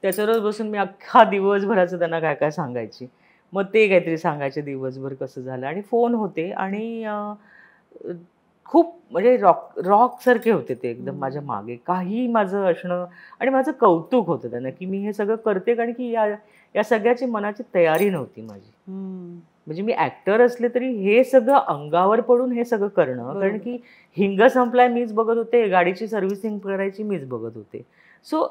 त्याच्यावरच बसून मी अख्खा दिवसभराचं त्यांना काय काय सांगायची. मग ते काहीतरी सांगायचे दिवसभर कसं झालं. आणि फोन होते, आणि खूप म्हणजे रॉक सारखे होते ते एकदम माझ्या मागे, काही माझं असणं, आणि माझं कौतुक होतं त्यांना की मी हे सगळं करते, कारण की या सगळ्याची मनाची तयारी नव्हती माझी. म्हणजे मी ॲक्टर असले तरी हे सगळं अंगावर पडून हे सगळं करणं, कारण की हिंग संपलाय मीच बघत होते, गाडीची सर्व्हिसिंग करायची मीच बघत होते. सो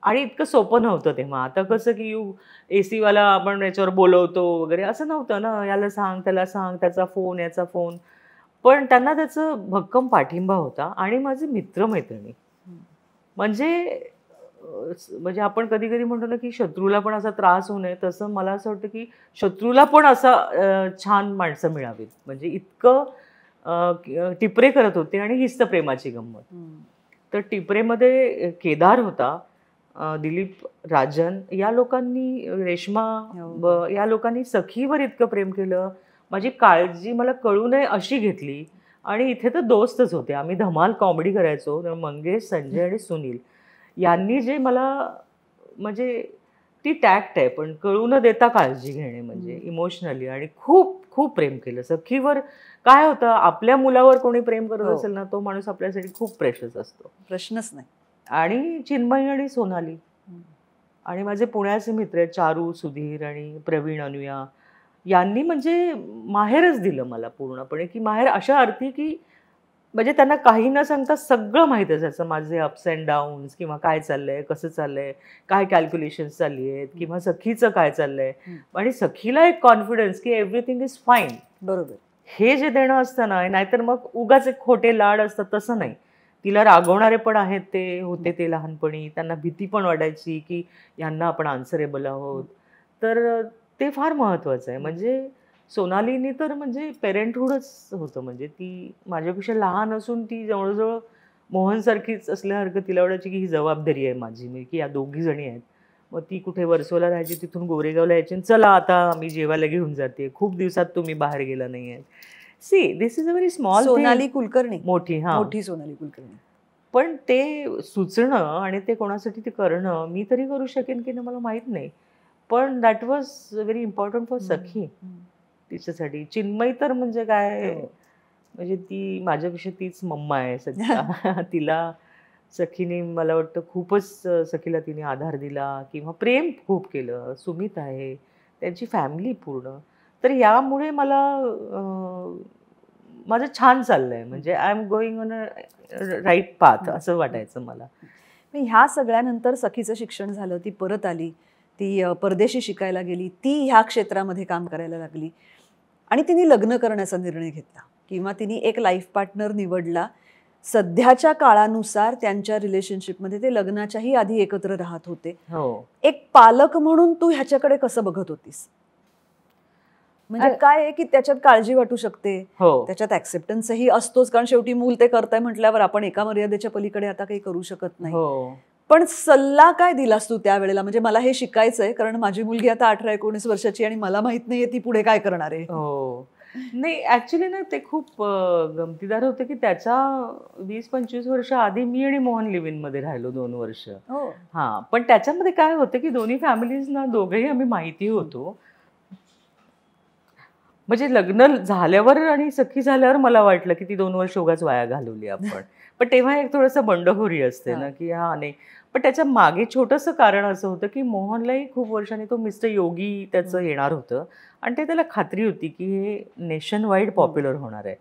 आणि इतकं सोपं नव्हतं तेव्हा. आता कसं की AC वाला आपण याच्यावर बोलवतो वगैरे, असं नव्हतं ना, याला सांग त्याला सांग, त्याचा फोन याचा फोन. पण त्यांना त्याचं भक्कम पाठिंबा होता. आणि माझे मित्रमैत्रिणी, म्हणजे आपण कधी कधी म्हणतो ना की शत्रूला पण असा त्रास होऊ नये, तसं मला असं वाटतं की शत्रूला पण असं छान माणसं मिळावीत. म्हणजे इतकं टिपरे करत होते, आणि हीच तर प्रेमाची गंमत. तर टिपरेमध्ये केदार होता, दिलीप, राजन, या लोकांनी, रेश्मा, या लोकांनी सखीवर इतकं प्रेम केलं, माझी काळजी मला कळू नये अशी घेतली. आणि इथे तर दोस्तच होते, आम्ही धमाल कॉमेडी करायचो. मंगेश, संजय आणि सुनील यांनी जे मला, म्हणजे ती टॅक्ट आहे, पण कळू न देता काळजी घेणे, म्हणजे इमोशनली, आणि खूप खूप प्रेम केलं सखीवर. काय होतं, आपल्या मुलावर कोणी प्रेम करत असेल ना, तो माणूस आपल्यासाठी खूप प्रेशस असतो, प्रश्नच नाही. आणि चिन्मयी आणि सोनाली, आणि माझे पुण्याचे मित्र आहेत चारू, सुधीर आणि प्रवीण, अनुया, यांनी म्हणजे माहेरच दिलं मला पूर्णपणे. की माहेर अशा अर्थी की म्हणजे त्यांना काही न सांगता सगळं माहीत असायचं, माझे अप्स अँड डाऊन्स, किंवा काय चाललंय, कसं चाललंय, काय कॅल्क्युलेशन्स चालली आहेत, किंवा सखीचं काय चाललंय. आणि सखीला एक कॉन्फिडन्स की एव्हरीथिंग इज फाईन. बरोबर. हे जे देणं असतं ना, नाहीतर मग उगाच एक खोटे लाड असतात, तसं नाही. तिला रागवणारे पण आहेत, ते होते ते लहानपणी, त्यांना भीती पण वाटायची की यांना आपण आन्सरेबल आहोत. तर ते फार महत्त्वाचं आहे. म्हणजे सोनालीनी तर म्हणजे पेरेंटहूडच होतं. म्हणजे ती माझ्यापेक्षा लहान असून ती जवळजवळ मोहनसारखीच असल्यासारखं तिला वाटायची की ही जबाबदारी आहे माझी, मी की या दोघी जणी आहेत. मग ती कुठे वर्सोला राहायची, तिथून गोरेगावला यायची, चला आता मी जेवायला घेऊन जाते, खूप दिवसात तुम्ही बाहेर गेला नाही आहे. See, this is a very small. Sonali Kulkarni, मोठी, मोठी सोनाली कुलकर्णी. पण ते सुचणं आणि ते कोणासाठी ते करणं, मी तरी करू शकेन की नाही मला माहीत नाही, पण that was very important for Sakhi, तिच्यासाठी. चिन्मयी तर म्हणजे काय, म्हणजे ती माझ्यापेक्षा तीच मम्मा आहे सध्या. तिला सखीने मला वाटतं खूपच, सखीला तिने आधार दिला किंवा प्रेम खूप केलं. सुमित आहे, त्यांची फॅमिली पूर्ण. तर यामुळे मला माझं छान चाललंय, म्हणजे I am going on a right path असं वाटायचं मला. ह्या सगळ्यानंतर सखीचं शिक्षण झालं, ती परत आली, ती परदेशी शिकायला गेली, ती ह्या क्षेत्रामध्ये काम करायला लागली. आणि तिने लग्न करण्याचा निर्णय घेतला किंवा तिने एक लाईफ पार्टनर निवडला. सध्याच्या काळानुसार त्यांच्या रिलेशनशिपमध्ये ते लग्नाच्याही आधी एकत्र राहत होते. एक पालक म्हणून तू ह्याच्याकडे कसं बघत होतीस? म्हणजे काय आहे की त्याच्यात काळजी वाटू शकते, त्याच्यात ऍक्सेप्टन्सही असतोच, कारण शेवटी मूल ते करताय म्हटल्यावर आपण एका मर्यादेच्या पलीकडे आता काही करू शकत नाही. पण सल्ला काय दिलास तू त्यावेळेला? म्हणजे मला हे शिकायचंय, कारण माझी मुलगी आता 18-19 वर्षाची आणि मला माहित नाहीये ती पुढे काय करणार आहे. नाही, ऍक्च्युली ना ते खूप गमतीदार होतं की त्याच्या 20-25 वर्ष आधी मी आणि मोहन लिव्ह इन मध्ये राहिलो 2 वर्ष. पण त्याच्यामध्ये काय होतं की दोन्ही फॅमिलीज ना दोघेही आम्ही माहिती होतो. म्हणजे लग्न झाल्यावर आणि सखी झाल्यावर मला वाटलं की ती 2 वर्ष उगाच वाया घालवली आपण. पण तेव्हा एक थोडंसं बंडखोरी असते ना की नाही. पण त्याच्या मागे छोटंसं कारण असं होतं की मोहनलाही खूप वर्षांनी तो मिस्टर योगी त्याचं येणार होतं आणि ते त्याला खात्री होती की हे नेशन वाईड पॉप्युलर होणार आहे.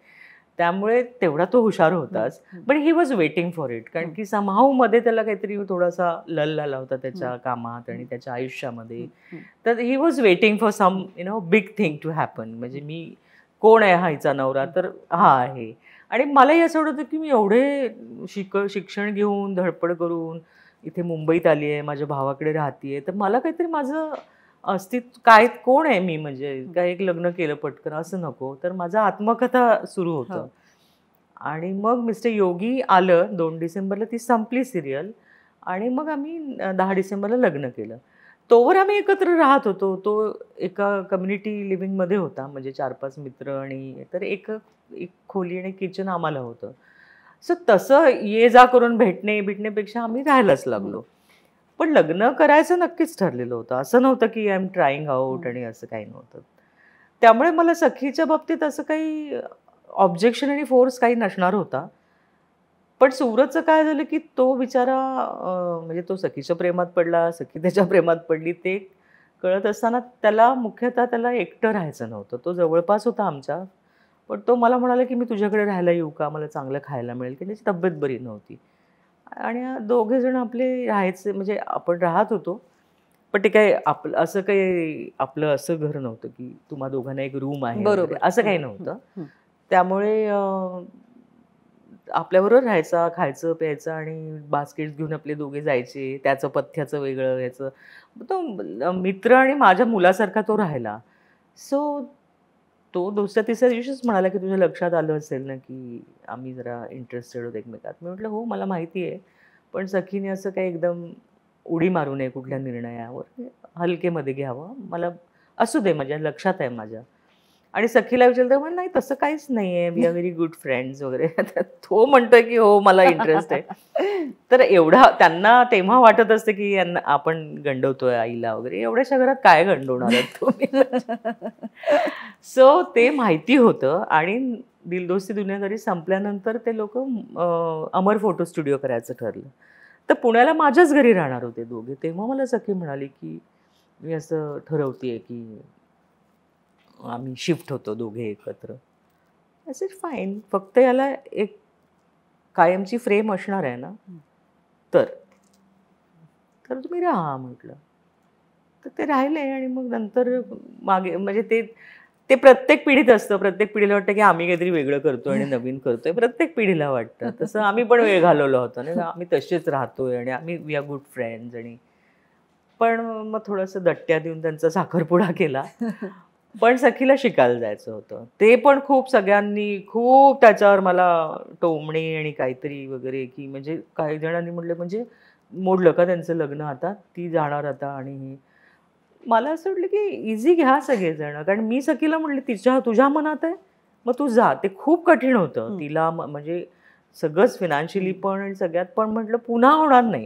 त्यामुळे तेवढा तो हुशार होताच. But he was waiting for it, कारण की समहाऊ मध्ये त्याला काहीतरी थोडासा लल आला होता त्याच्या कामात आणि त्याच्या आयुष्यामध्ये. तर he was waiting for some big thing to happen. म्हणजे मी कोण आहे हा हिचा नवरा, तर हा आहे. आणि मलाही असं वाटतं की मी एवढे शिक्षण घेऊन धडपड करून इथे मुंबईत आली आहे, माझ्या भावाकडे राहतीये, तर मला काहीतरी माझं अस्तित्व काय, कोण आहे मी, म्हणजे काय एक लग्न केलं पटकन असं नको. तर माझं आत्मकथा सुरू होतं. आणि मग मिस्टर योगी आलं 2 डिसेंबरला, ती संपली सिरियल. आणि मग आम्ही 10 डिसेंबरला लग्न केलं. तोवर आम्ही एकत्र राहत होतो. तो एका कम्युनिटी लिव्हिंगमध्ये होता, म्हणजे 4-5 मित्र आणि तर एक खोली आणि किचन आम्हाला होतं. सो तसं ये जा करून भेटण्यापेक्षा आम्ही राहायलाच लागलो. पण लग्न करायचं नक्कीच ठरलेलं होतं. असं नव्हतं की आय एम ट्राईंग आउट आणि असं काही नव्हतं. त्यामुळे मला सखीच्या बाबतीत असं काही ऑब्जेक्शन आणि फोर्स काही नसणार होता. पण सुरतचं काय झालं की तो बिचारा म्हणजे तो सखीच्या प्रेमात पडला, सखी त्याच्या प्रेमात पडली. ते कळत असताना त्याला एकटं राहायचं नव्हतं. तो जवळपास होता आमच्या. पण तो मला म्हणाला की मी तुझ्याकडे राहायला येऊ का, मला चांगलं खायला मिळेल, की त्याची तब्येत बरी नव्हती. आणि दोघे जण आपले राहायचे, म्हणजे आपण राहत होतो. पण ते काय आपलं असं घर नव्हतं की तुम्हा दोघांना एक रूम आहे, असं काही नव्हतं. त्यामुळे आपल्याबरोबर राहायचा, खायचं प्यायचं आणि बास्केट घेऊन आपले दोघे जायचे. त्याचं पथ्याचं वेगळं याचं. तो मित्र आणि माझ्या मुलासारखा तो राहिला. सो तो दुसऱ्या-तिसऱ्या दिवशीच म्हणाला की तुझ्या लक्षात आलं असेल ना की आम्ही जरा इंटरेस्टेड होतो एकमेकात. मी म्हटलं हो मला माहिती आहे, पण सखीने असं काही एकदम उडी मारू नये कुठल्या निर्णयावर, हलकेमध्ये घ्यावं, मला असू दे, माझ्या लक्षात आहे माझ्या. आणि सखीला विचारलं तर नाही तसं काहीच नाही आहे, we are very good friends वगैरे. तो म्हणतोय की हो मला इंटरेस्ट आहे. तर एवढा त्यांना तेव्हा वाटत असते की यांना आपण गंडवतोय आईला वगैरे. एवढ्याशा घरात काय गंडवणार आहेत तुम्ही. सो ते माहिती होतं. आणि दिल दोस्ती दुनियादारी संपल्यानंतर ते लोक अमर फोटो स्टुडिओ करायचं ठरलं. तर पुण्याला माझ्याच घरी राहणार होते दोघे. तेव्हा मला सखी म्हणाली की मी असं ठरवतेय की आम्ही शिफ्ट होतो दोघे एकत्र. असं फाईन, फक्त याला एक कायमची फ्रेम असणार आहे ना, तर तुम्ही राहा म्हटलं. तर ते राहिले. आणि मग नंतर मागे म्हणजे ते प्रत्येक पिढीत असतं. प्रत्येक पिढीला वाटतं की आम्ही काहीतरी वेगळं करतोय आणि नवीन करतोय. प्रत्येक पिढीला वाटतं. तसं आम्ही पण वेळ घालवला होता ना, आम्ही तसेच राहतोय आणि आम्ही वी आर गुड फ्रेंड्स. आणि पण मग थोडंसं दट्ट्या देऊन त्यांचा साखरपुडा केला. पण सखीला शिकायला जायचं होतं. ते पण खूप सगळ्यांनी खूप त्याच्यावर मला टोमणे आणि काहीतरी वगैरे, की म्हणजे काही जणांनी म्हटलं म्हणजे मोडलं का त्यांचं लग्न आता, ती जाणार आता. आणि मला असं वाटलं की इझी घ्या सगळेजण, कारण मी सखीला म्हटलं तुझ्या मनात आहे मग तू जा. ते खूप कठीण होतं तिला, म्हणजे सगळंच फिनान्शियली पण आणि सगळ्यात पण म्हटलं पुन्हा होणार नाही.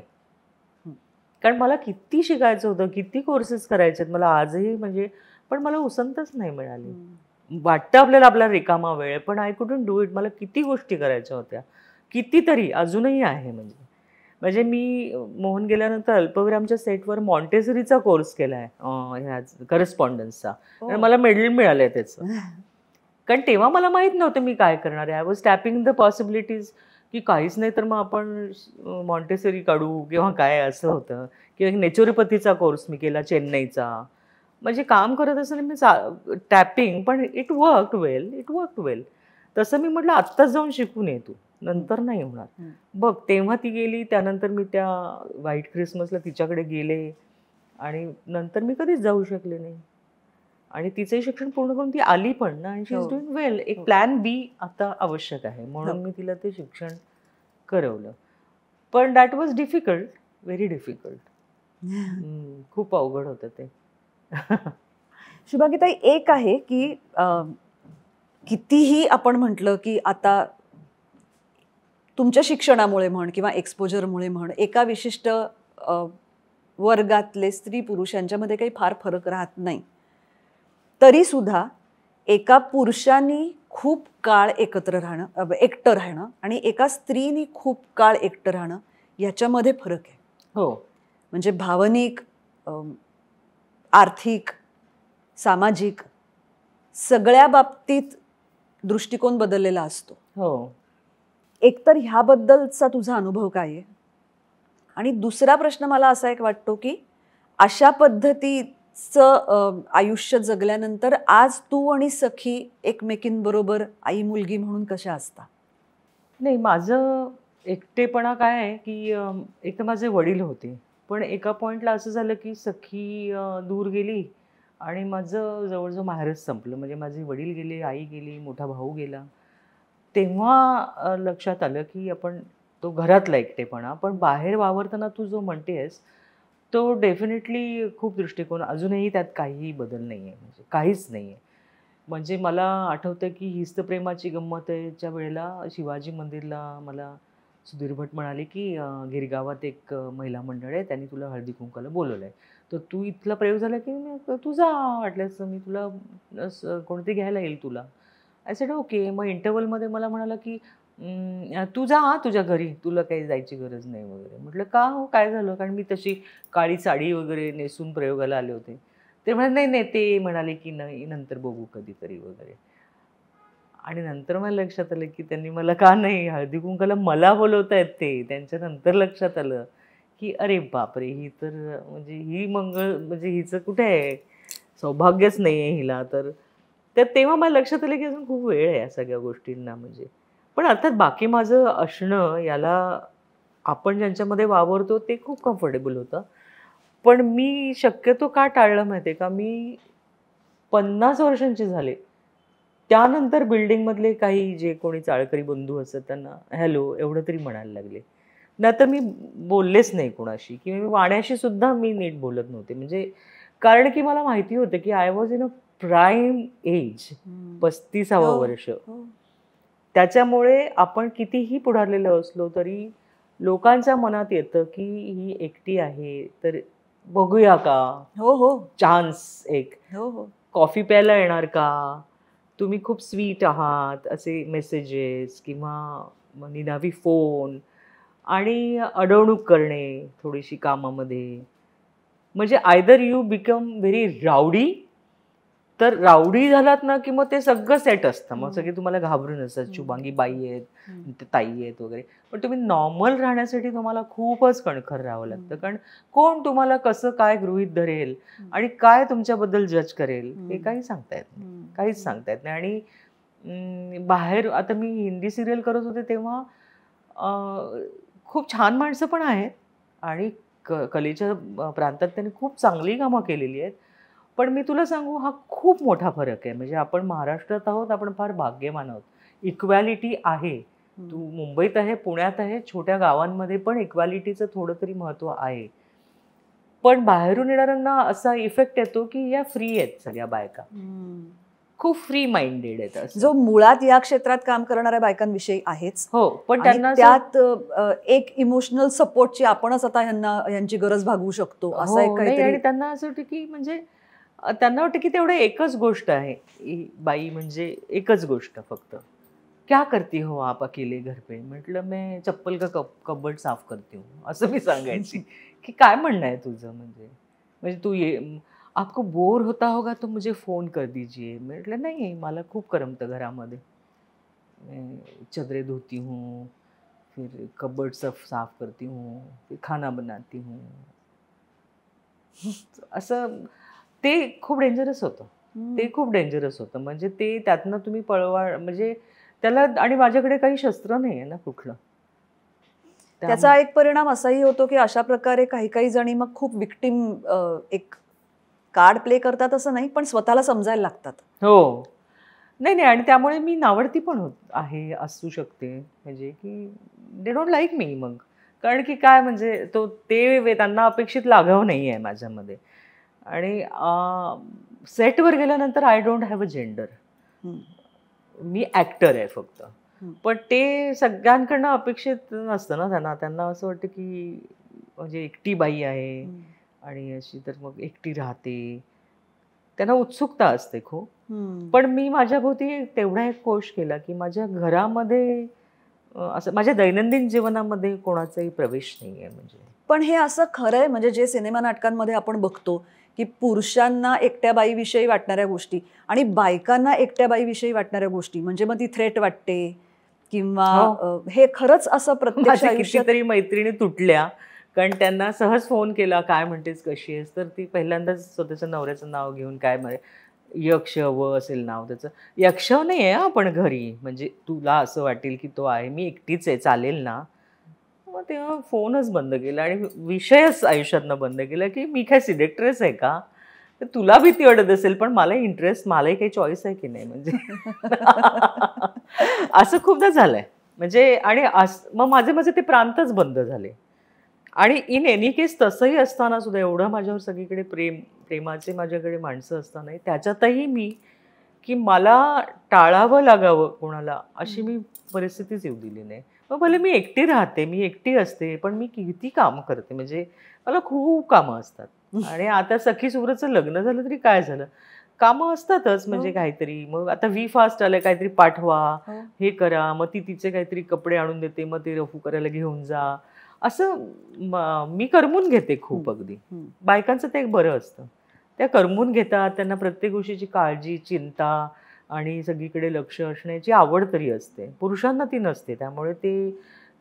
कारण मला किती शिकायचं होतं, किती कोर्सेस करायचे आहेत मला आजही, म्हणजे पण मला उसंतच नाही मिळाली. वाटतं आपल्याला रिकामा वेळ, पण आय कुडंट डू इट. मला किती गोष्टी करायच्या होत्या, कितीतरी अजूनही आहे. म्हणजे मी मोहन गेल्यानंतर अल्पविरामच्या सेटवर मॉन्टेसरीचा कोर्स केलाय, ह्या करस्पॉन्डन्सचा. आणि मला मेडल मिळालंय त्याचं. कारण तेव्हा मला माहित नव्हतं मी काय करणार आहे. I was tapping the possibilities, की काहीच नाही तर मग आपण मॉन्टेसरी काढू किंवा काय असं होतं. किंवा एक नेचरोपॅथीचा कोर्स मी केला चेन्नईचा. म्हणजे काम करत असताना मी टॅपिंग, पण इट वर्क वेल. तसं मी म्हटलं आत्ताच जाऊन शिकून ये तू, नंतर नाही होणार. बघ तेव्हा ती गेली, त्यानंतर मी त्या व्हाईट क्रिसमसला तिच्याकडे गेले आणि नंतर मी कधीच जाऊ शकले नाही. आणि तिचंही शिक्षण पूर्ण करून ती आली पण ना, आणि शी इज डुईंग वेल. एक प्लॅन बी आता आवश्यक आहे, म्हणून मी तिला ते शिक्षण करवलं. पण that was difficult, very difficult. खूप अवघड होतं ते. शुभांगीताई, एक आहे की कितीही आपण म्हटलं की आता तुमच्या शिक्षणामुळे म्हण किंवा एक्सपोजरमुळे म्हण, एका विशिष्ट वर्गातले स्त्री पुरुष यांच्यामध्ये काही फार फरक राहत नाही, तरी सुद्धा एका पुरुषांनी खूप काळ एकत्र राहणं, एकटं राहणं, आणि एका स्त्रीनी खूप काळ एकटं राहणं याच्यामध्ये फरक आहे. हो. म्हणजे भावनिक, आर्थिक, सामाजिक सगळ्या बाबतीत दृष्टिकोन बदललेला असतो. हो. एकतर ह्याबद्दलचा तुझा अनुभव काय आहे? आणि दुसरा प्रश्न मला असा एक वाटतो की अशा पद्धतीचं आयुष्य जगल्यानंतर आज तू आणि सखी एकमेकींबरोबर आई मुलगी म्हणून कशा असता? नाही, माझं एकटेपणा काय आहे की एक तर माझे वडील होते, पण एका पॉईंटला असं झालं की सखी दूर गेली आणि माझं जवळजवळ माहेरच संपलं. म्हणजे माझे वडील गेले, आई गेली, मोठा भाऊ गेला. तेव्हा लक्षात आलं की आपण तो घरातला एकटेपणा, पण बाहेर वावरताना तू जो म्हणतेस तो डेफिनेटली खूप दृष्टिकोन, अजूनही त्यात काहीही बदल नाही आहे, म्हणजे काहीच नाही आहे. म्हणजे मला आठवतं की हीच तर प्रेमाची गंमत आहेच्या वेळेला शिवाजी मंदिरला मला सुधीर भट म्हणाले की गिरगावात एक महिला मंडळ आहे, त्यांनी तुला हळदी कुंकाला बोलवलं आहे, तर तू इथला प्रयोग झाला की तू जा, वाटल्यास मी तुला कोणती घ्यायला येईल तुला. I said okay. मग इंटरव्हलमध्ये मला म्हणाला की तू जा तुझ्या घरी, तुला काही जायची गरज नाही वगैरे. म्हटलं का हो, काय झालं? कारण मी तशी काळी साडी वगैरे नेसून प्रयोगाला आले होते. ते म्हणाले नाही नाही, ते म्हणाले की नाही नंतर बघू कधीतरी वगैरे. आणि नंतर मला लक्षात आलं की त्यांनी मला का नाही, हळदी कुंकाला मला बोलवतायत ते. त्यांच्या नंतर लक्षात आलं की अरे बापरे, ही तर म्हणजे ही म्हणजे हिचं कुठे आहे, सौभाग्यच नाही आहे हिला. तर तेव्हा मला लक्षात आलं की अजून खूप वेळ आहे या सगळ्या गोष्टींना. म्हणजे पण अर्थात बाकी माझं असणं, याला आपण ज्यांच्यामध्ये वावरतो ते खूप कम्फर्टेबल होतं. पण मी शक्यतो का टाळलं माहिती आहे का, मी 50 वर्षांचे झाले त्यानंतर बिल्डिंगमधले काही जे कोणी चाळकरी बंधू असतात त्यांना हॅलो एवढं तरी म्हणायला लागले. नाहीतर मी बोललेच नाही कोणाशी, किंवा मी वाण्याशी सुद्धा मी नीट बोलत नव्हते. म्हणजे कारण की मला माहिती होतं की I was in a prime age, 35वं वर्ष. त्याच्यामुळे आपण कितीही पुढारलेलो असलो तरी लोकांच्या मनात येतं की ही एकटी आहे, तर बघूया का, चान्स एक, कॉफी प्यायला येणार का, तुम्ही खूप स्वीट आहात, असे मेसेजेस किंवा निनावी फोन आणि अडवणूक करणे थोडीशी कामामध्ये. म्हणजे either you become very rowdy, तर राऊडी झालात ना की मग ते सगळं सेट असतं, मग सगळे तुम्हाला घाबरून असतात, शुभांगी बाई आहेत, ताई आहेत वगैरे. पण तुम्ही नॉर्मल राहण्यासाठी तुम्हाला खूपच कणखर राहावं लागतं, कारण कोण तुम्हाला कसं काय गृहीत धरेल आणि काय तुमच्याबद्दल जज करेल हे काही सांगता येत नाही, काहीच सांगता येत नाही. आणि बाहेर आता मी हिंदी सिरियल करत होते तेव्हा खूप छान माणसं पण आहेत आणि कलेच्या प्रांतात त्यांनी खूप चांगली कामं केलेली आहेत. पण मी तुला सांगू, हा खूप मोठा फरक आहे. म्हणजे आपण महाराष्ट्रात आहोत, आपण फार भाग्यवान आहोत. इक्वॅलिटी आहे. तू मुंबईत आहे, पुण्यात आहे, छोट्या गावांमध्ये पण इक्वॅलिटीचं थोडं तरी महत्त्व आहे. पण बाहेरून येणाऱ्यांना असा इफेक्ट येतो की या फ्री आहेत सगळ्या बायका, खूप फ्री माइंडेड आहेत, जो मुळात या क्षेत्रात काम करणाऱ्या बायकांविषयी आहेच. हो, पण त्यांना त्यात एक इमोशनल सपोर्टची आपणच आता यांची गरज भागवू शकतो असं एक काहीतरी. आणि त्यांना असं वाटतं की म्हणजे त्यांना वाटतं की तेवढं एकच गोष्ट आहे, बाई म्हणजे एकच गोष्ट फक्त. क्या करती हो आप अकेले घर पे? म्हटलं मैं चप्पल का कबर्ड साफ करती हूँ, असं मी सांगायची. की काय म्हणणं आहे तुझं, म्हणजे तू ये, आपको बोर होता होगा तो मुझे फोन कर दीजिए. म्हटलं नाही, मला खूप करमतं घरामध्ये, मैं चदरें धोती हूँ, फिर कबर्ड साफ करती हूँ, फिर खाना बनाती हूँ. असं ते खूप डेंजरस होतं. ते खूप डेंजरस होतं. म्हणजे ते त्यातनं तुम्ही म्हणजे त्याला, आणि माझ्याकडे काही शस्त्र नाही आहे ना कुठलं. त्याचा एक परिणाम असाही होतो की अशा प्रकारे काही काही जणी मग खूप विक्टिम एक कार्ड प्ले करतात असं नाही, पण स्वतःला समजायला लागतात. हो. नाही नाही, आणि त्यामुळे मी नावडती पण आहे असू शकते, म्हणजे की दे डोंट लाईक मी मग. कारण की काय म्हणजे त्यांना अपेक्षित लाघव नाही आहे माझ्यामध्ये. आणि सेटवर गेल्यानंतर I don't have a gender. Me actor आहे फक्त. पण ते सगळ्यांकडनं अपेक्षित नसतं ना. त्यांना असं वाटतं की म्हणजे एकटी बाई आहे आणि अशी तर मग एकटी राहते. त्यांना उत्सुकता असते खूप. पण मी माझ्या भोवती तेवढा एक कोश केला की माझ्या घरामध्ये असं माझ्या दैनंदिन जीवनामध्ये कोणाचाही प्रवेश नाही आहे. म्हणजे पण हे असं खरं आहे, म्हणजे जे सिनेमा नाटकांमध्ये आपण बघतो की पुरुषांना एकट्या बाईविषयी वाटणाऱ्या गोष्टी आणि बायकांना एकट्या बाईविषयी वाटणाऱ्या गोष्टी, म्हणजे मग ती थ्रेट वाटते किंवा हे खरंच असं प्रत्यक्ष आयुष्यात कितीतरी मैत्रिणी तुटल्या कारण त्यांना सहज फोन केला, काय म्हणतेस, कशी आहेस, तर ती पहिल्यांदाच स्वतःच्या नवऱ्याचं नाव घेऊन, काय यक्ष व असेल नाव त्याचं, यक्ष नाही आहे आपण घरी, म्हणजे तुला असं वाटेल की तो आहे, मी एकटीच आहे, चालेल ना. मग तेव्हा फोनच बंद केला आणि विषयच आयुष्यातनं बंद केला की मी काय सिलेक्ट्रेस आहे का, तर तुला भीती वाटत असेल पण मला इंटरेस्ट, मलाही काही चॉईस आहे की नाही, म्हणजे असं खूपदा झालंय. म्हणजे आणि मग माझे ते प्रांतच बंद झाले. आणि इन एनी केस तसंही असताना सुद्धा एवढं माझ्यावर सगळीकडे प्रेमाचे माझ्याकडे माणसं असतानाही त्याच्यातही मी की मला टाळावं लागावं कोणाला अशी मी परिस्थितीच येऊ दिली नाही. मग भले मी एकटी राहते, मी एकटी असते, पण मी किती कामं करते, म्हणजे मला खूप कामं असतात. आणि आता सखी सुब्रतचं लग्न झालं तरी काय झालं, कामं असतातच, म्हणजे काहीतरी. मग आता वी फास्ट आलंय, काहीतरी पाठवा, हे करा, मग ती तिचे काहीतरी कपडे आणून देते, मग ते रफू करायला घेऊन जा, असं मी करमून घेते खूप. अगदी बायकांचं ते एक बरं असतं, त्या करमून घेतात, त्यांना प्रत्येक गोष्टीची काळजी, चिंता आणि सगळीकडे लक्ष असण्याची आवड तरी असते. पुरुषांना ती नसते, त्यामुळे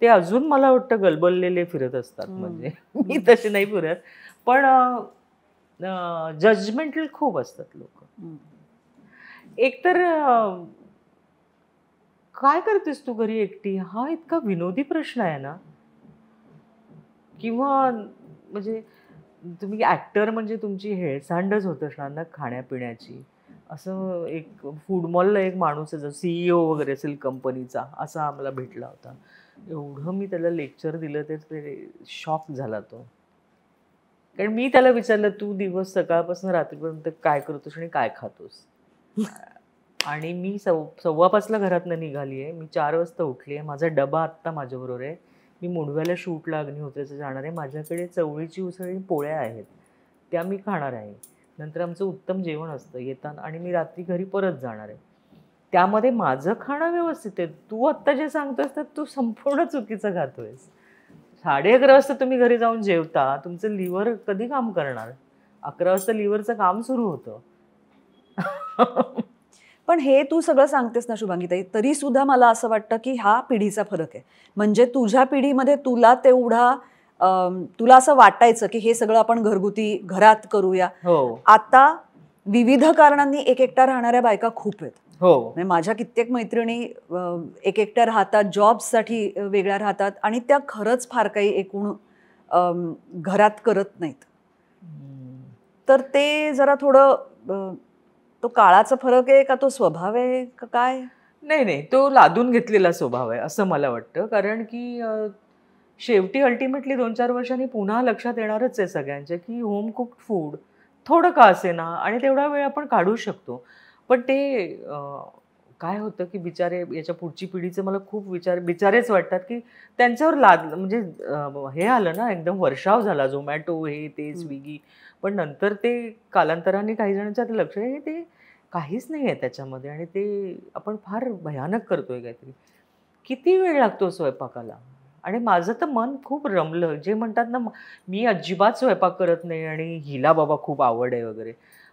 ते अजून मला वाटतं गलबललेले फिरत असतात. म्हणजे मी तसे नाही फिरत, पण जजमेंटल खूप असतात लोक. एकतर काय करतेस तू घरी एकटी, हा इतका विनोदी प्रश्न आहे ना. किंवा म्हणजे तुम्ही ॲक्टर म्हणजे तुमची हेळसांडच होत असणार ना खाण्यापिण्याची. असं एक फूड मॉलला एक माणूस आहे, CEO वगैरे असेल कंपनीचा, असा आम्हाला भेटला होता. एवढं मी त्याला लेक्चर दिलं, ते शॉक झाला तो. कारण मी त्याला विचारलं, तू दिवस सकाळपासून रात्रीपर्यंत काय करतोस आणि काय खातोस. आणि मी 5:15 घरातनं निघाली आहे, मी 4 वाजता उठली आहे, माझा डबा आत्ता माझ्याबरोबर आहे, मी मुंडव्याला शूटला अग्निहोत्रीचं जाणार आहे, माझ्याकडे चवळीची उसळ आणि पोळ्या आहेत, त्या मी खाणार आहे. नंतर आमचं उत्तम जेवण असतं येताना, आणि मी रात्री घरी परत जाणार आहे. त्यामध्ये माझं खाणं व्यवस्थित आहे. तू आत्ता जे सांगतोयस तर तू संपूर्ण चुकीचं खातोयस. 11:30 वाजता तुम्ही घरी जाऊन जेवता, तुमचं लिव्हर कधी काम करणार? 11 वाजता लिव्हरचं काम सुरू होतं. पण हे तू सगळं सांगतेस ना शुभांगीताई, तरी सुद्धा मला असं वाटतं की हा पिढीचा फरक आहे. म्हणजे तुझ्या पिढीमध्ये तुला असं वाटायचं की हे सगळं आपण घरगुती घरात करूया. आता विविध कारणांनी एकट्या राहणाऱ्या बायका खूप आहेत. माझ्या कित्येक मैत्रिणी एकट्या राहतात, जॉबसाठी वेगळ्या राहतात, आणि त्या खरंच फार काही एकूण घरात करत नाहीत. तर ते जरा थोडं तो काळाचा फरक आहे का, तो स्वभाव आहे का, काय? नाही, तो लादून घेतलेला स्वभाव आहे असं मला वाटतं. कारण की शेवटी अल्टिमेटली 2-4 वर्षांनी पुन्हा लक्षात येणारच आहे सगळ्यांच्या की होम कुक्ड फूड थोडं का असेना, आणि तेवढा वेळ आपण काढू शकतो. पण ते काय होतं की बिचारे, याच्या पुढची पिढीचे मला खूप बिचारेच वाटतात की त्यांच्यावर म्हणजे हे आलं ना, एकदम वर्षाव झाला, झोमॅटो, हे ते, स्विगी. पण नंतर ते कालांतराने काही जणांच्या लक्ष आहे ते काहीच नाही आहे त्याच्यामध्ये, आणि ते आपण फार भयानक करतोय काहीतरी. किती वेळ लागतो स्वयंपाकाला. आणि माझं तर मन खूप रमलं, जे म्हणतात ना, मी अजिबात स्वयंपाक करत नाही आणि हिला बाबा खूप आवड आहे वगैरे.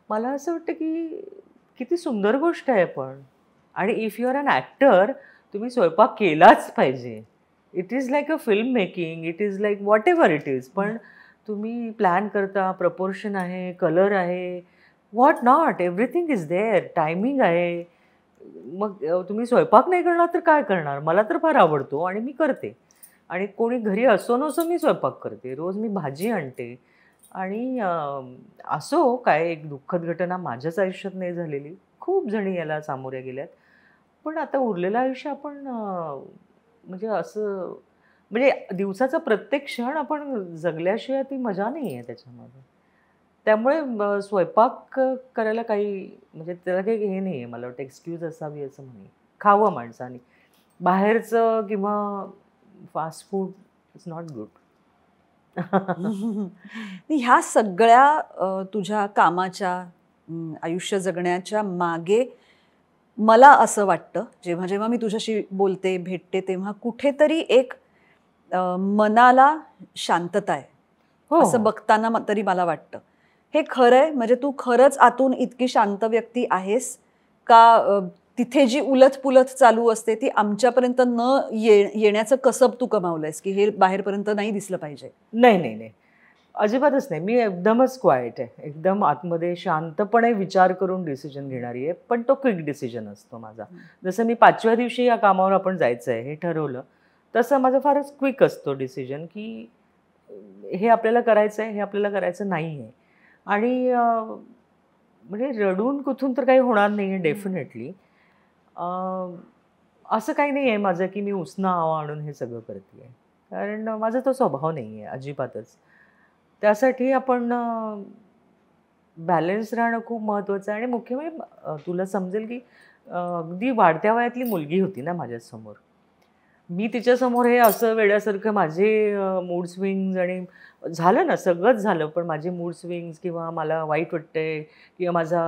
मला असं वाटतं की किती सुंदर गोष्ट आहे. पण आणि if you are an actor, तुम्ही स्वयंपाक केलाच पाहिजे. It is like a film making, it is like whatever it is. पण तुम्ही प्लॅन करता, प्रपोर्शन आहे, कलर आहे, what not, everything is there. Timing आहे. मग तुम्ही स्वयंपाक नाही करणार तर काय करणार? मला तर फार आवडतो आणि मी करते. आणि कोणी घरी असो नसो मी स्वयंपाक करते. रोज मी भाजी आणते. आणि असो काय एक दुःखद घटना माझ्याच आयुष्यात नाही झालेली. खूप जणी याला सामोऱ्या गेल्यात. पण आता उरलेलं आयुष्य आपण म्हणजे असं म्हणजे दिवसाचा प्रत्येक क्षण आपण जगल्याशिवाय ती मजा नाही आहे त्याच्यामध्ये. त्यामुळे स्वयंपाक करायला काही म्हणजे त्याला काही हे नाही आहे, मला वाटतं एक्सक्यूज असावी असं म्हणे. खावं माणसाने. बाहेरचं किंवा fast food is not good. ह्या सगळ्या तुझ्या कामाच्या आयुष्य जगण्याच्या मागे मला असं वाटतं, जेव्हा जेव्हा मी तुझ्याशी बोलते भेटते तेव्हा कुठेतरी एक मनाला शांतता आहे हो. असं बघताना तरी मला वाटतं. हे खरं आहे? म्हणजे तू खरंच आतून इतकी शांत व्यक्ती आहेस का? तिथे जी उलथपुलथ चालू असते ती आमच्यापर्यंत न येण्याचं कसब तू कमावलंयस की हे बाहेरपर्यंत नाही दिसलं पाहिजे? नाही, नाही, नाही. अजिबातच नाही. मी एकदमच क्वाईट आहे. एकदम आतमध्ये शांतपणे विचार करून डिसिजन घेणारी आहे. पण तो क्विक डिसिजन असतो माझा. जसं मी 5व्या दिवशी या कामावर आपण जायचं आहे हे ठरवलं, तसं माझं फारच क्विक असतो डिसिजन की हे आपल्याला करायचं आहे, हे आपल्याला करायचं नाही आहे. आणि म्हणजे रडून कुठून तर काही होणार नाही आहे डेफिनेटली. असं काही नाही आहे माझं की मी उसनं आवा आणून हे सगळं करते आहे. कारण माझा तो स्वभाव नाही आहे अजिबातच. त्यासाठी आपण बॅलन्स राहणं खूप महत्त्वाचं आहे. आणि मुख्य म्हणजे तुला समजेल की अगदी वाढत्या वयातली मुलगी होती ना माझ्यासमोर. मी तिच्यासमोर हे असं वेड्यासारखं माझे मूड स्विंग्ज आणि झालं ना, सगळंच झालं. पण माझे मूड स्विंग्ज किंवा मला वाईट वाटतंय किंवा माझा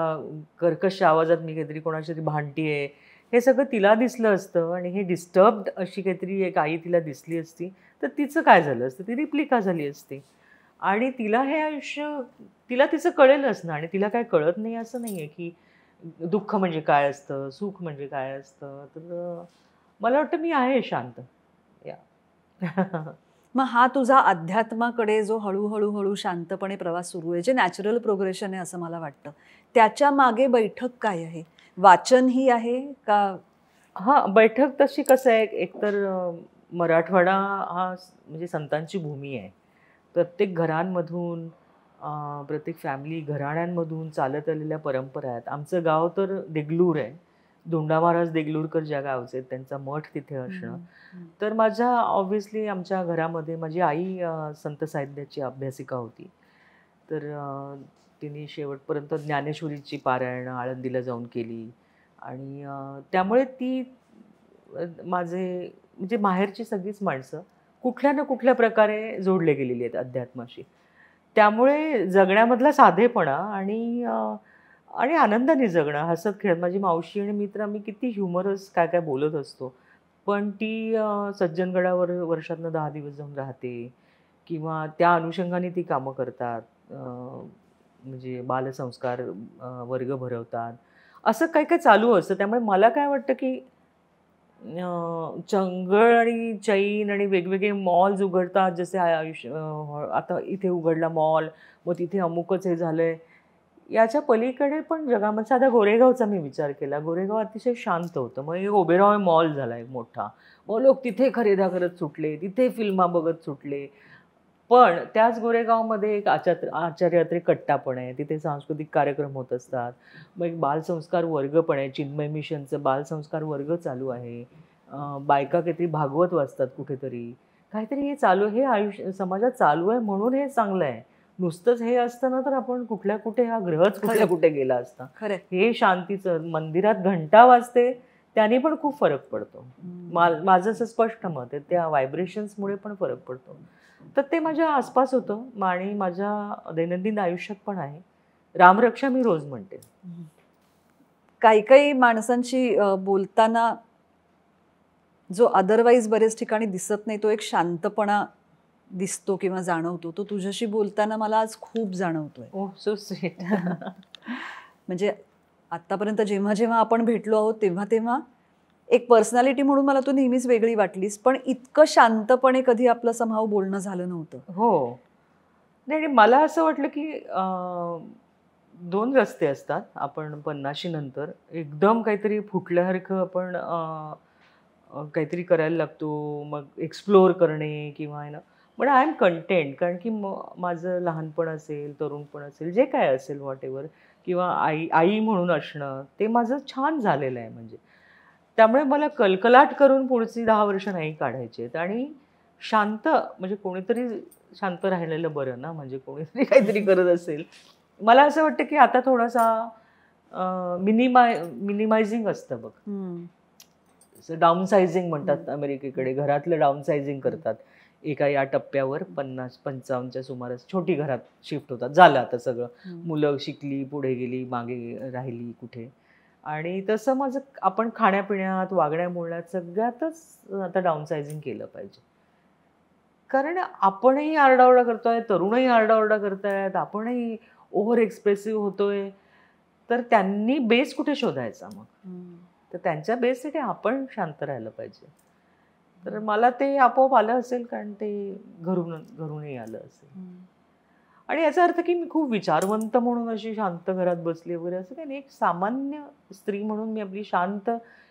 कर्कश आवाजात मी काहीतरी कोणाशी तरी भांडतीये, हे सगळं तिला दिसलं असतं आणि हे डिस्टर्ब्ड अशी काहीतरी एक आई तिला दिसली असती, तर तिचं काय झालं असतं? ती रिप्लिका झाली असती. आणि तिला हे आयुष्य तिला तिचं कळेलच ना. आणि तिला काय कळत नाही असं नाही आहे, की दुःख म्हणजे काय असतं, सुख म्हणजे काय असतं. तर मला वाटतं मी आहे शांत. या. मग हा तुझा अध्यात्माकडे जो हळूहळू शांतपणे प्रवास सुरू आहे, जे नॅचरल प्रोग्रेशन आहे असं मला वाटतं, त्याच्या मागे बैठक काय आहे? वाचन ही आहे का? हां, बैठक तशी कसं आहे, एकतर मराठवाडा हा म्हणजे संतांची भूमी आहे. प्रत्येक घरांमधून प्रत्येक फॅमिली घराण्यांमधून चालत आलेल्या परंपरा आहेत. आमचं गाव तर देगलूर आहे. धोंडा महाराज देगलूरकर ज्या गावचे आहेत, त्यांचा मठ तिथे असणं. तर माझ्या ऑब्व्हियसली आमच्या घरामध्ये माझी आई संत साहित्याची अभ्यासिका होती. तर तिने शेवटपर्यंत ज्ञानेश्वरीची पारायणं आळंदीला जाऊन केली. आणि त्यामुळे ती माझे म्हणजे माहेरची सगळीच माणसं कुठल्या ना कुठल्या प्रकारे जोडले गेलेली आहेत अध्यात्माशी. त्यामुळे जगण्यामधला साधेपणा आणि आणि आनंदाने जगणं, हसत खेळत. माझी मावशी आणि मित्र आम्ही किती ह्युमरस काय काय बोलत असतो. पण ती सज्जनगडावर वर्षातनं 10 दिवस जाऊन राहते किंवा त्या अनुषंगाने ती कामं करतात. म्हणजे बालसंस्कार वर्ग भरवतात. असं काही काही चालू असतं. त्यामुळे मला काय वाटतं की चंगळ आणि चैन आणि वेगवेगळे मॉल्स उघडतात. जसे आता इथे उघडला मॉल, मग तिथे अमुकच हे झालंय. याच्या पलीकडे पण जगामध्ये साधा गोरेगावचा मी विचार केला. गोरेगाव अतिशय शांत होतं. मग एक ओबेरॉय मॉल झाला एक मोठा. मग लोक तिथे खरेदी करत सुटले, तिथे फिल्मा बघत सुटले. पण त्याच गोरेगावमध्ये एक आचार्य अत्रे कट्टा पण आहे. तिथे सांस्कृतिक कार्यक्रम होत असतात. मग एक बालसंस्कार वर्ग पण आहे. चिन्मय मिशनचं बालसंस्कार वर्ग चालू आहे. बायका काहीतरी भागवत वाचतात कुठेतरी. काहीतरी हे चालू आहे. हे आयुष्य समाजात चालू आहे म्हणून हे चांगलं आहे. नुसतंच हे असतं ना तर आपण कुठल्या कुठे हा ग्रहच कुठल्या कुठे गेला असता. हे शांतीचं मंदिरात घंटा वाजते त्याने पण खूप फरक पडतो. माझं असं स्पष्ट मत आहे. त्या व्हायब्रेशन्समुळे पण फरक पडतो. तर ते माझ्या आसपास होतं आणि माझ्या दैनंदिन आयुष्यात पण आहे. रामरक्षा मी रोज म्हणते. काही काही माणसांशी बोलताना जो अदरवाईज बरेच ठिकाणी दिसत नाही तो एक शांतपणा दिसतो किंवा जाणवतो, तो तुझ्याशी बोलताना मला आज खूप जाणवतोय. ओह सो स्वीट. म्हणजे आतापर्यंत जेव्हा जेव्हा आपण भेटलो आहोत तेव्हा तेव्हा एक पर्सनॅलिटी म्हणून मला तू नेहमीच वेगळी वाटलीस, पण इतकं शांतपणे कधी आपलं समहाव बोलणं झालं नव्हतं. हो. नाही मला असं वाटलं की 2 रस्ते असतात. आपण 50शी नंतर एकदम काहीतरी फुटल्यासारखं आपण काहीतरी करायला लागतो. मग एक्सप्लोअर करणे किंवा आहे ना, पण आय एम कंटेंट. कारण की माझं लहानपण असेल, तरुणपण असेल, जे काय असेल व्हॉटएव्हर, किंवा आई आई म्हणून असणं, ते माझं छान झालेलं आहे म्हणजे. त्यामुळे मला कलकलाट करून पुढची 10 वर्ष नाही काढायची आहेत. आणि शांत, म्हणजे कोणीतरी शांत राहिलेलं बरं ना, म्हणजे कोणीतरी काहीतरी करत असेल. मला असं वाटतं की आता थोडासा मिनिमायझिंग असतं बघ. डाऊन सायझिंग म्हणतात अमेरिकेकडे. घरातलं डाऊन सायझिंग करतात. एका या टप्प्यावर 50-55च्या सुमारास छोटी घरात शिफ्ट होतात. झालं आता सगळं. मुलं शिकली, पुढे गेली, मागे राहिली कुठे. आणि तसं माझं आपण खाण्यापिण्यात, वागण्या बोलण्यात सगळ्यातच आता डाऊन सायझिंग केलं पाहिजे. कारण आपणही आरडाओरडा करतोय, तरुणही आरडाओरडा करतायत, आपणही ओव्हर एक्सप्रेसिव्ह होतोय. तर त्यांनी बेस कुठे शोधायचा मग? तर त्यांच्या बेससाठी आपण शांत राहिलं पाहिजे. तर मला ते आपोआप आलं असेल, कारण ते घरूनही आलं असेल. आणि याचा अर्थ की मी खूप विचारवंत म्हणून अशी शांत घरात बसली वगैरे असं काही नाही. एक सामान्य स्त्री म्हणून मी आपली शांत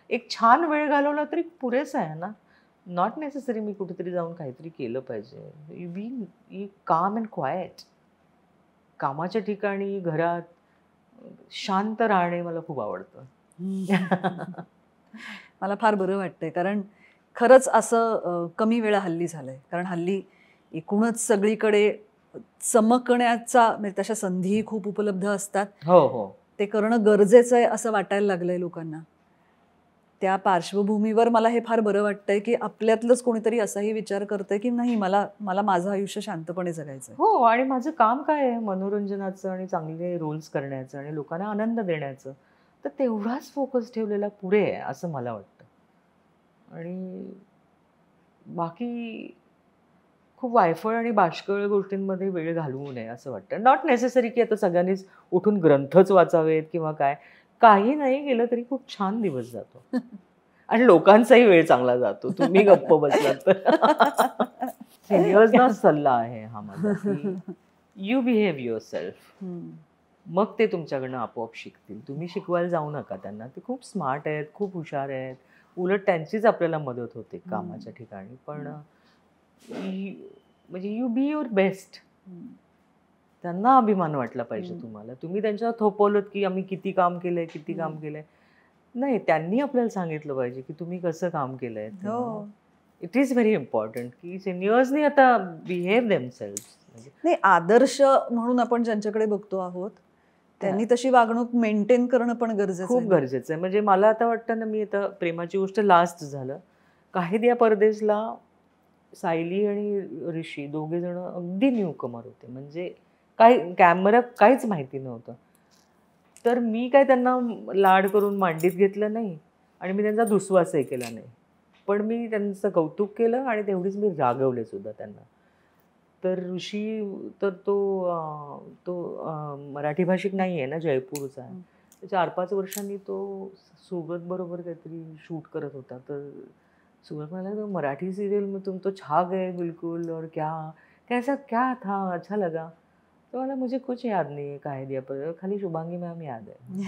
एक छान वेळ घालवला तरी पुरेसा आहे ना. नॉट नेसेसरी मी कुठेतरी जाऊन काहीतरी केलं पाहिजे. यू काम अँड क्वायट. कामाच्या ठिकाणी, घरात शांत राहणे मला खूप आवडतं. मला फार बरं वाटतंय, कारण खरंच असं कमी वेळा हल्ली झालंय. कारण हल्ली एकूणच सगळीकडे चमकण्याचा, म्हणजे तशा संधीही खूप उपलब्ध असतात. हो हो, ते करणं गरजेचं आहे असं वाटायला लागलंय लोकांना. त्या पार्श्वभूमीवर मला हे फार बरं वाटतंय की आपल्यातलंच कोणीतरी असाही विचार करतंय की नाही, मला माझं आयुष्य शांतपणे जगायचं. हो. आणि माझं काम काय आहे? मनोरंजनाचं आणि चांगले रोल्स करण्याचं आणि लोकांना आनंद देण्याचं. तर तेवढाच फोकस ठेवलेला पुरे आहे असं मला वाटतं. आणि बाकी खूप वायफळ आणि बाष्कळ गोष्टींमध्ये वेळ घालवू नये असं वाटतं. नॉट नेसेसरी की आता सगळ्यांनीच उठून ग्रंथच वाचावेत किंवा काय. काही नाही केलं तरी खूप छान दिवस जातो. आणि लोकांचाही वेळ चांगला जातो. तुम्ही गप्प बसलात तर. सिनियर्सना सल्ला आहे हा माझा, की यू बिहेव युअरसेल्फ. मग ते तुमच्याकडनं आपोआप शिकतील. तुम्ही शिकवायला जाऊ नका त्यांना. ते खूप स्मार्ट आहेत, खूप हुशार आहेत. उलट त्यांचीच आपल्याला मदत होते कामाच्या ठिकाणी. पण म्हणजे यू बी युअर बेस्ट. त्यांना अभिमान वाटला पाहिजे तुम्हाला. तुम्ही त्यांच्यावर थोपवलं की आम्ही किती काम केलंय, किती काम केलंय. नाही, त्यांनी आपल्याला सांगितलं पाहिजे की तुम्ही कसं काम केलंय. इट इज व्हेरी इम्पॉर्टंट की सिनियर्सनी आता बिहेव देमसेल्व्स. नाही, आदर्श म्हणून आपण ज्यांच्याकडे बघतो आहोत त्यांनी तशी वागणूक मेंटेन करणं पण गरजेचं, खूप गरजेचं आहे. म्हणजे मला आता वाटतं ना, मी आता प्रेमाची गोष्ट लास्ट झालं, काही दिया परदेसला सायली आणि ऋषी दोघे जण अगदी न्यू कमर होते. म्हणजे काही कॅमेरा काहीच माहिती नव्हतं. तर मी काय त्यांना लाड करून मांडीत घेतलं नाही आणि मी त्यांचा दुस्वासही केला नाही. पण मी त्यांचं कौतुक केलं आणि तेवढीच मी रागवले सुद्धा त्यांना. तर ऋषी तर तो मराठी भाषिक नाही आहे ना, जयपूरचा आहे. 4-5 वर्षांनी तो सुगत बरोबर काहीतरी शूट करत होता. तर सुगत म्हणाला, तो मराठी सीरियल में तुम तो छा गए बिल्कुल, और क्या कैसा क्या था, अच्छा लगा. तो मला मुझे कुछ याद नहीं है काय दिया पर, खाली शुभांगी मॅम याद आहे.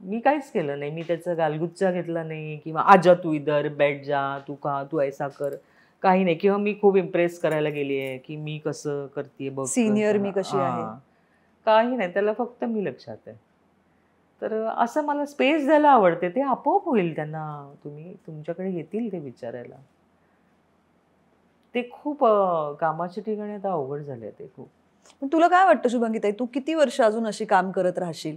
मी काहीच केलं नाही. मी त्याचा गालगुच्चा घेतला नाही किंवा आजा तू इधर बैठ जा, तू ऐसा कर, काही नाही. किंवा मी खूप इम्प्रेस करायला गेली आहे की मी कसं करते बघ, सिनियर मी कशी आहे, काही नाही. त्याला फक्त मी लक्षात आहे. तर असं मला स्पेस द्यायला आवडते. ते आपोआप होईल. त्यांना तुमच्याकडे येतील ते विचारायला. ते खूप कामाच्या ठिकाणी आता अवघड झाले ते खूप. पण तुला काय वाटतं शुभांगीताई, तू किती वर्ष अजून अशी काम करत राहशील?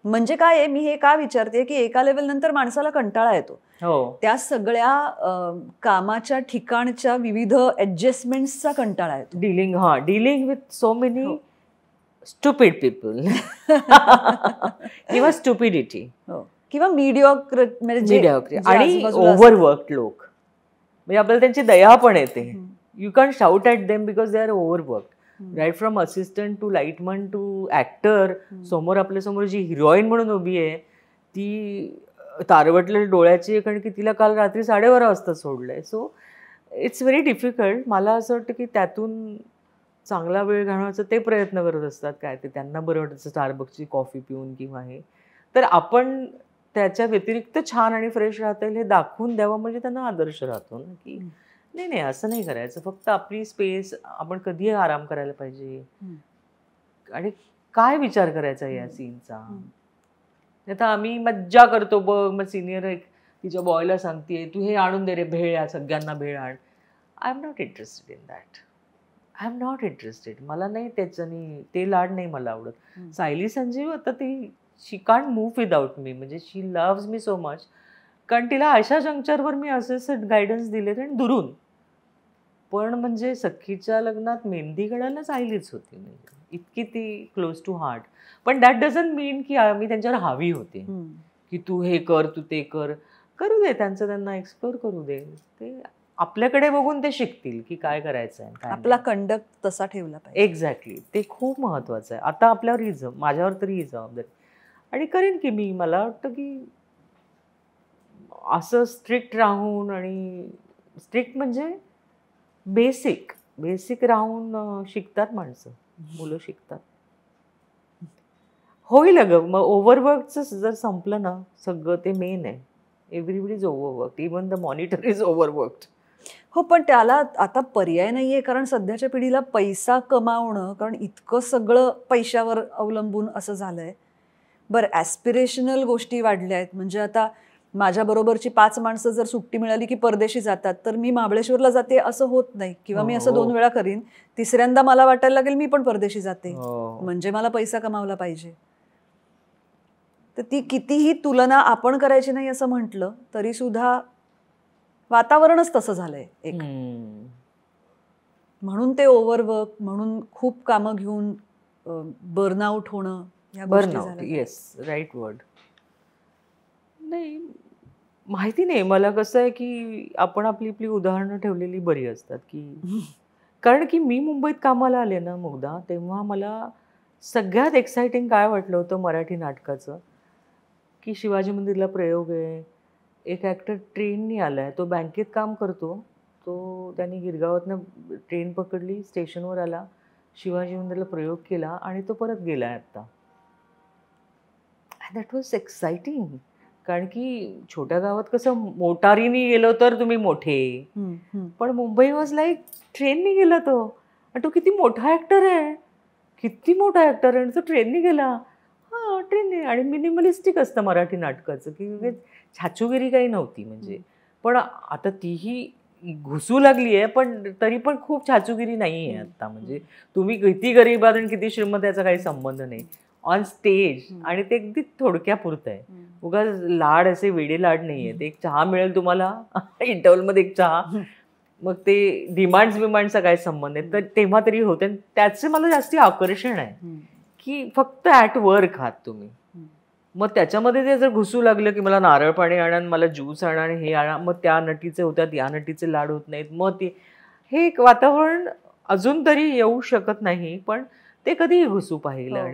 म्हणजे काय आहे, मी हे का विचारते की एका लेवल नंतर माणसाला कंटाळा येतो. हो, त्या सगळ्या कामाच्या ठिकाणच्या विविध ऍडजस्टमेंट्सचा कंटाळा येतो. Dealing with so many stupid people किंवा स्टुपिडिटी किंवा मीडियोक्रेसी आणि ओव्हरवर्क्ड लोक. म्हणजे आपल्याला त्यांची दया पण येते. You can shout at them because they are overworked. Right from assistant to lightman to actor. समोर आपल्यासमोर जी हिरोईन म्हणून उभी आहे, ती तारवटलेल्या डोळ्याची, कारण की तिला काल रात्री 12:30 वाजता सोडलंय. So it's very difficult. मला असं वाटतं की त्यातून चांगला वेळ घालवण्याचा ते प्रयत्न करत असतात, काय ते त्यांना बरं वाटतं स्टारबक्सची कॉफी पिऊन किंवा हे. तर आपण त्याच्या व्यतिरिक्त छान आणि फ्रेश राहता येईल हे दाखवून द्यावं, म्हणजे त्यांना आदर्श राहतो ना, की नाही नाही असं नाही करायचं, फक्त आपली स्पेस, आपण कधी आराम करायला पाहिजे आणि काय विचार करायचा या सीनचा. आता आम्ही मज्जा करतो बघ, मग सिनियर एक तिच्या बॉयला सांगते तू हे आणून दे रे, भेळ, या सगळ्यांना भेळ आण. I am not interested in that. I am not interested. मला नाही त्याच्यानी ते लाड नाही मला आवडत. सायली संजीव आता ती शी कांट मूव्ह विदाउट मी, म्हणजे शी लव्हज मी सो मच, कारण तिला अशा जंक्चरवर मी असे गायडन्स दिले आणि दुरून. पण म्हणजे सखीच्या लग्नात मेहंदी काढायला सायलीच होती, म्हणजे इतकी ती क्लोज टू हार्ट. पण दॅट डझंट मीन की मी त्यांच्यावर हावी होते, की तू हे कर, तू ते कर. करू दे, त्यांचं त्यांना एक्सप्लोर करू दे. ते आपल्याकडे बघून ते शिकतील की काय करायचं आहे. आपला कंडक्ट तसा ठेवला पाहिजे. एक्झॅक्टली, ते खूप महत्वाचं आहे. आता आपल्यावर ही माझ्यावर तरी ही जबाबदारी, आणि करेन की मी. मला वाटतं की असं स्ट्रिक्ट राहून, आणि स्ट्रिक्ट म्हणजे बेसिक राहून शिकतात माणसं, मुलं शिकतात. होईल अगं, मग ओव्हरवर्कचं जर संपलं ना सगळं, ते मेन आहे. Everybody is overwork, even the monitor is overworked. हो, पण त्याला आता पर्याय नाहीये, कारण सध्याच्या पिढीला पैसा कमावणं, कारण इतकं सगळं पैशावर अवलंबून असं झालंय. बरं, ॲस्पिरेशनल गोष्टी वाढल्या आहेत. म्हणजे आता माझ्याबरोबरची 5 माणसं जर सुट्टी मिळाली की परदेशी जातात, तर मी महाबळेश्वरला जाते असं होत नाही, किंवा मी असं 2 वेळा करीन. तिसऱ्यांदा मला वाटायला लागेल मी पण परदेशी जाते, म्हणजे मला पैसा कमावला पाहिजे. तर ती कितीही तुलना आपण करायची नाही असं म्हटलं तरी सुद्धा वातावरणच तसं झालंय एक. म्हणून ते ओव्हरवर्क, म्हणून खूप कामं घेऊन बर्नआउट होणं, ह्या गोष्टी झाल्या. Yes, right word. नाही माहिती नाही मला, कसं आहे की आपण आपली आपली उदाहरणं ठेवलेली बरी असतात, की कारण की मी मुंबईत कामाला आले ना मुग्धा, तेव्हा मला सगळ्यात एक्साइटिंग काय वाटलं होतं मराठी नाटकाचं, की शिवाजी मंदिरला प्रयोग आहे, एक ॲक्टर ट्रेननी आला आहे, तो बँकेत काम करतो, तो त्यांनी गिरगावातनं ट्रेन पकडली, स्टेशनवर आला, शिवाजी मंदिरला प्रयोग केला आणि तो परत गेला आहे आत्ता. That was exciting. कारण की छोट्या गावात कसं मोटारीने गेलो तर तुम्ही मोठे, पण मुंबई वॉज लाईक ट्रेननी गेला तो, आणि तो किती मोठा ॲक्टर आहे, किती मोठा ॲक्टर आहे, आणि तो ट्रेननी गेला. हां, ट्रेनने. आणि मिनिमलिस्टिक असतं मराठी नाटकाचं, की छाछूगिरी काही नव्हती म्हणजे. पण आता तीही घुसू लागली आहे, पण तरी पण खूप छाछूगिरी नाही आहे आत्ता. म्हणजे तुम्ही किती गरीब आहात आणि किती श्रीमंत याचा काही संबंध नाही ऑन स्टेज, आणि ते अगदी थोडक्यापुरतं आहे. उगाच लाड असे वेडे लाड नाही आहेत. एक चहा मिळेल तुम्हाला इंटरव्हलमध्ये, एक चहा, मग ते डिमांड्सचा काय संबंध आहे. तर तेव्हा तरी होते. त्याचे मला जास्ती आकर्षण आहे की फक्त ॲट वर्क आहात तुम्ही. मग त्याच्यामध्ये ते जर घुसू लागलं की मला नारळ पाणी आणा, मला ज्यूस आणा आणि हे आणा, मग त्या नटीचे होतात, या नटीचे लाड होत नाहीत, मग ते हे एक वातावरण अजून तरी येऊ शकत नाही, पण ते कधीही घुसू पाहिलं.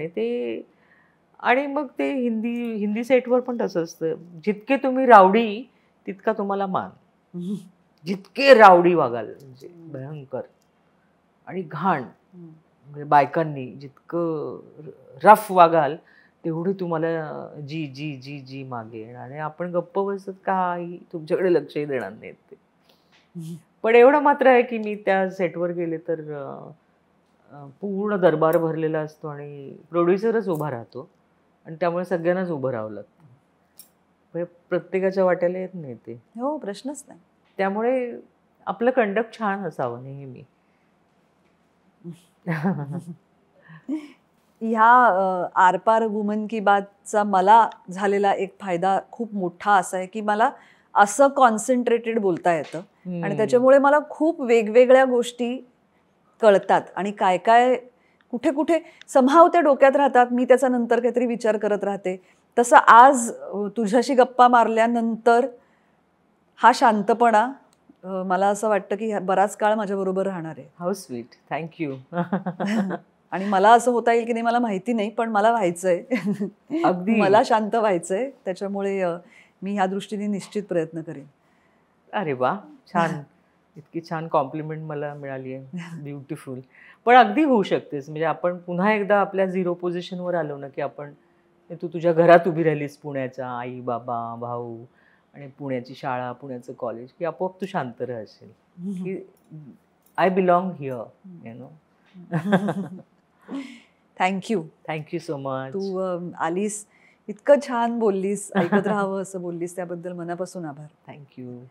आणि मग ते हिंदी सेटवर पण तसं असतं, जितके तुम्ही रावडी तितका तुम्हाला मान. जितके रावडी वागाल, म्हणजे भयंकर आणि घाण, म्हणजे बायकांनी जितकं रफ वागाल तेवढी तुम्हाला जी जी जी जी मागे येणार, आणि आपण गप्प बसत काही तुमच्याकडे लक्षही देणार नाहीत ते. पण एवढं मात्र आहे की मी त्या सेटवर गेले तर पूर्ण दरबार भरलेला असतो आणि प्रोड्युसरच उभा राहतो, आणि त्यामुळे सगळ्यांनाच उभं राहावं लागतं. म्हणजे प्रत्येकाच्या वाट्याला येत नाही ते. हो, प्रश्नच नाही. त्यामुळे आपलं कंडक्ट छान असावं नेहमी. ह्या आरपार वुमन की बातचा मला झालेला एक फायदा खूप मोठा असा आहे की मला असं कॉन्सन्ट्रेटेड बोलता येतं, आणि त्याच्यामुळे मला खूप वेगवेगळ्या गोष्टी कळतात, आणि काय काय कुठे कुठे समहाव त्या डोक्यात राहतात. मी त्याचा नंतर काहीतरी विचार करत राहते. तसं आज तुझ्याशी गप्पा मारल्यानंतर हा शांतपणा मला असं वाटतं की बराच काळ माझ्याबरोबर राहणार आहे. How sweet, thank you. आणि मला असं होता येईल की नाही मला माहिती नाही, पण मला व्हायचंय. अगदी मला शांत व्हायचंय, त्याच्यामुळे मी ह्या दृष्टीने निश्चित प्रयत्न करेन. अरे वा, छान. इतकी छान कॉम्प्लिमेंट मला मिळाली आहे, ब्युटिफुल. पण अगदी होऊ शकतेस, म्हणजे आपण पुन्हा एकदा आपल्या झिरो पोझिशनवर आलो ना, की आपण तू तुझ्या घरात उभी राहिलीस, पुण्याच्या आई बाबा भाऊ आणि पुण्याची शाळा, पुण्याचं कॉलेज, की आपोआप तू शांत राहशील, की I belong here, you know. Thank you. Thank you so much. तू आलीस, इतकं छान बोललीस, ऐकत राहावं असं बोललीस, त्याबद्दल मनापासून आभार. थँक्यू.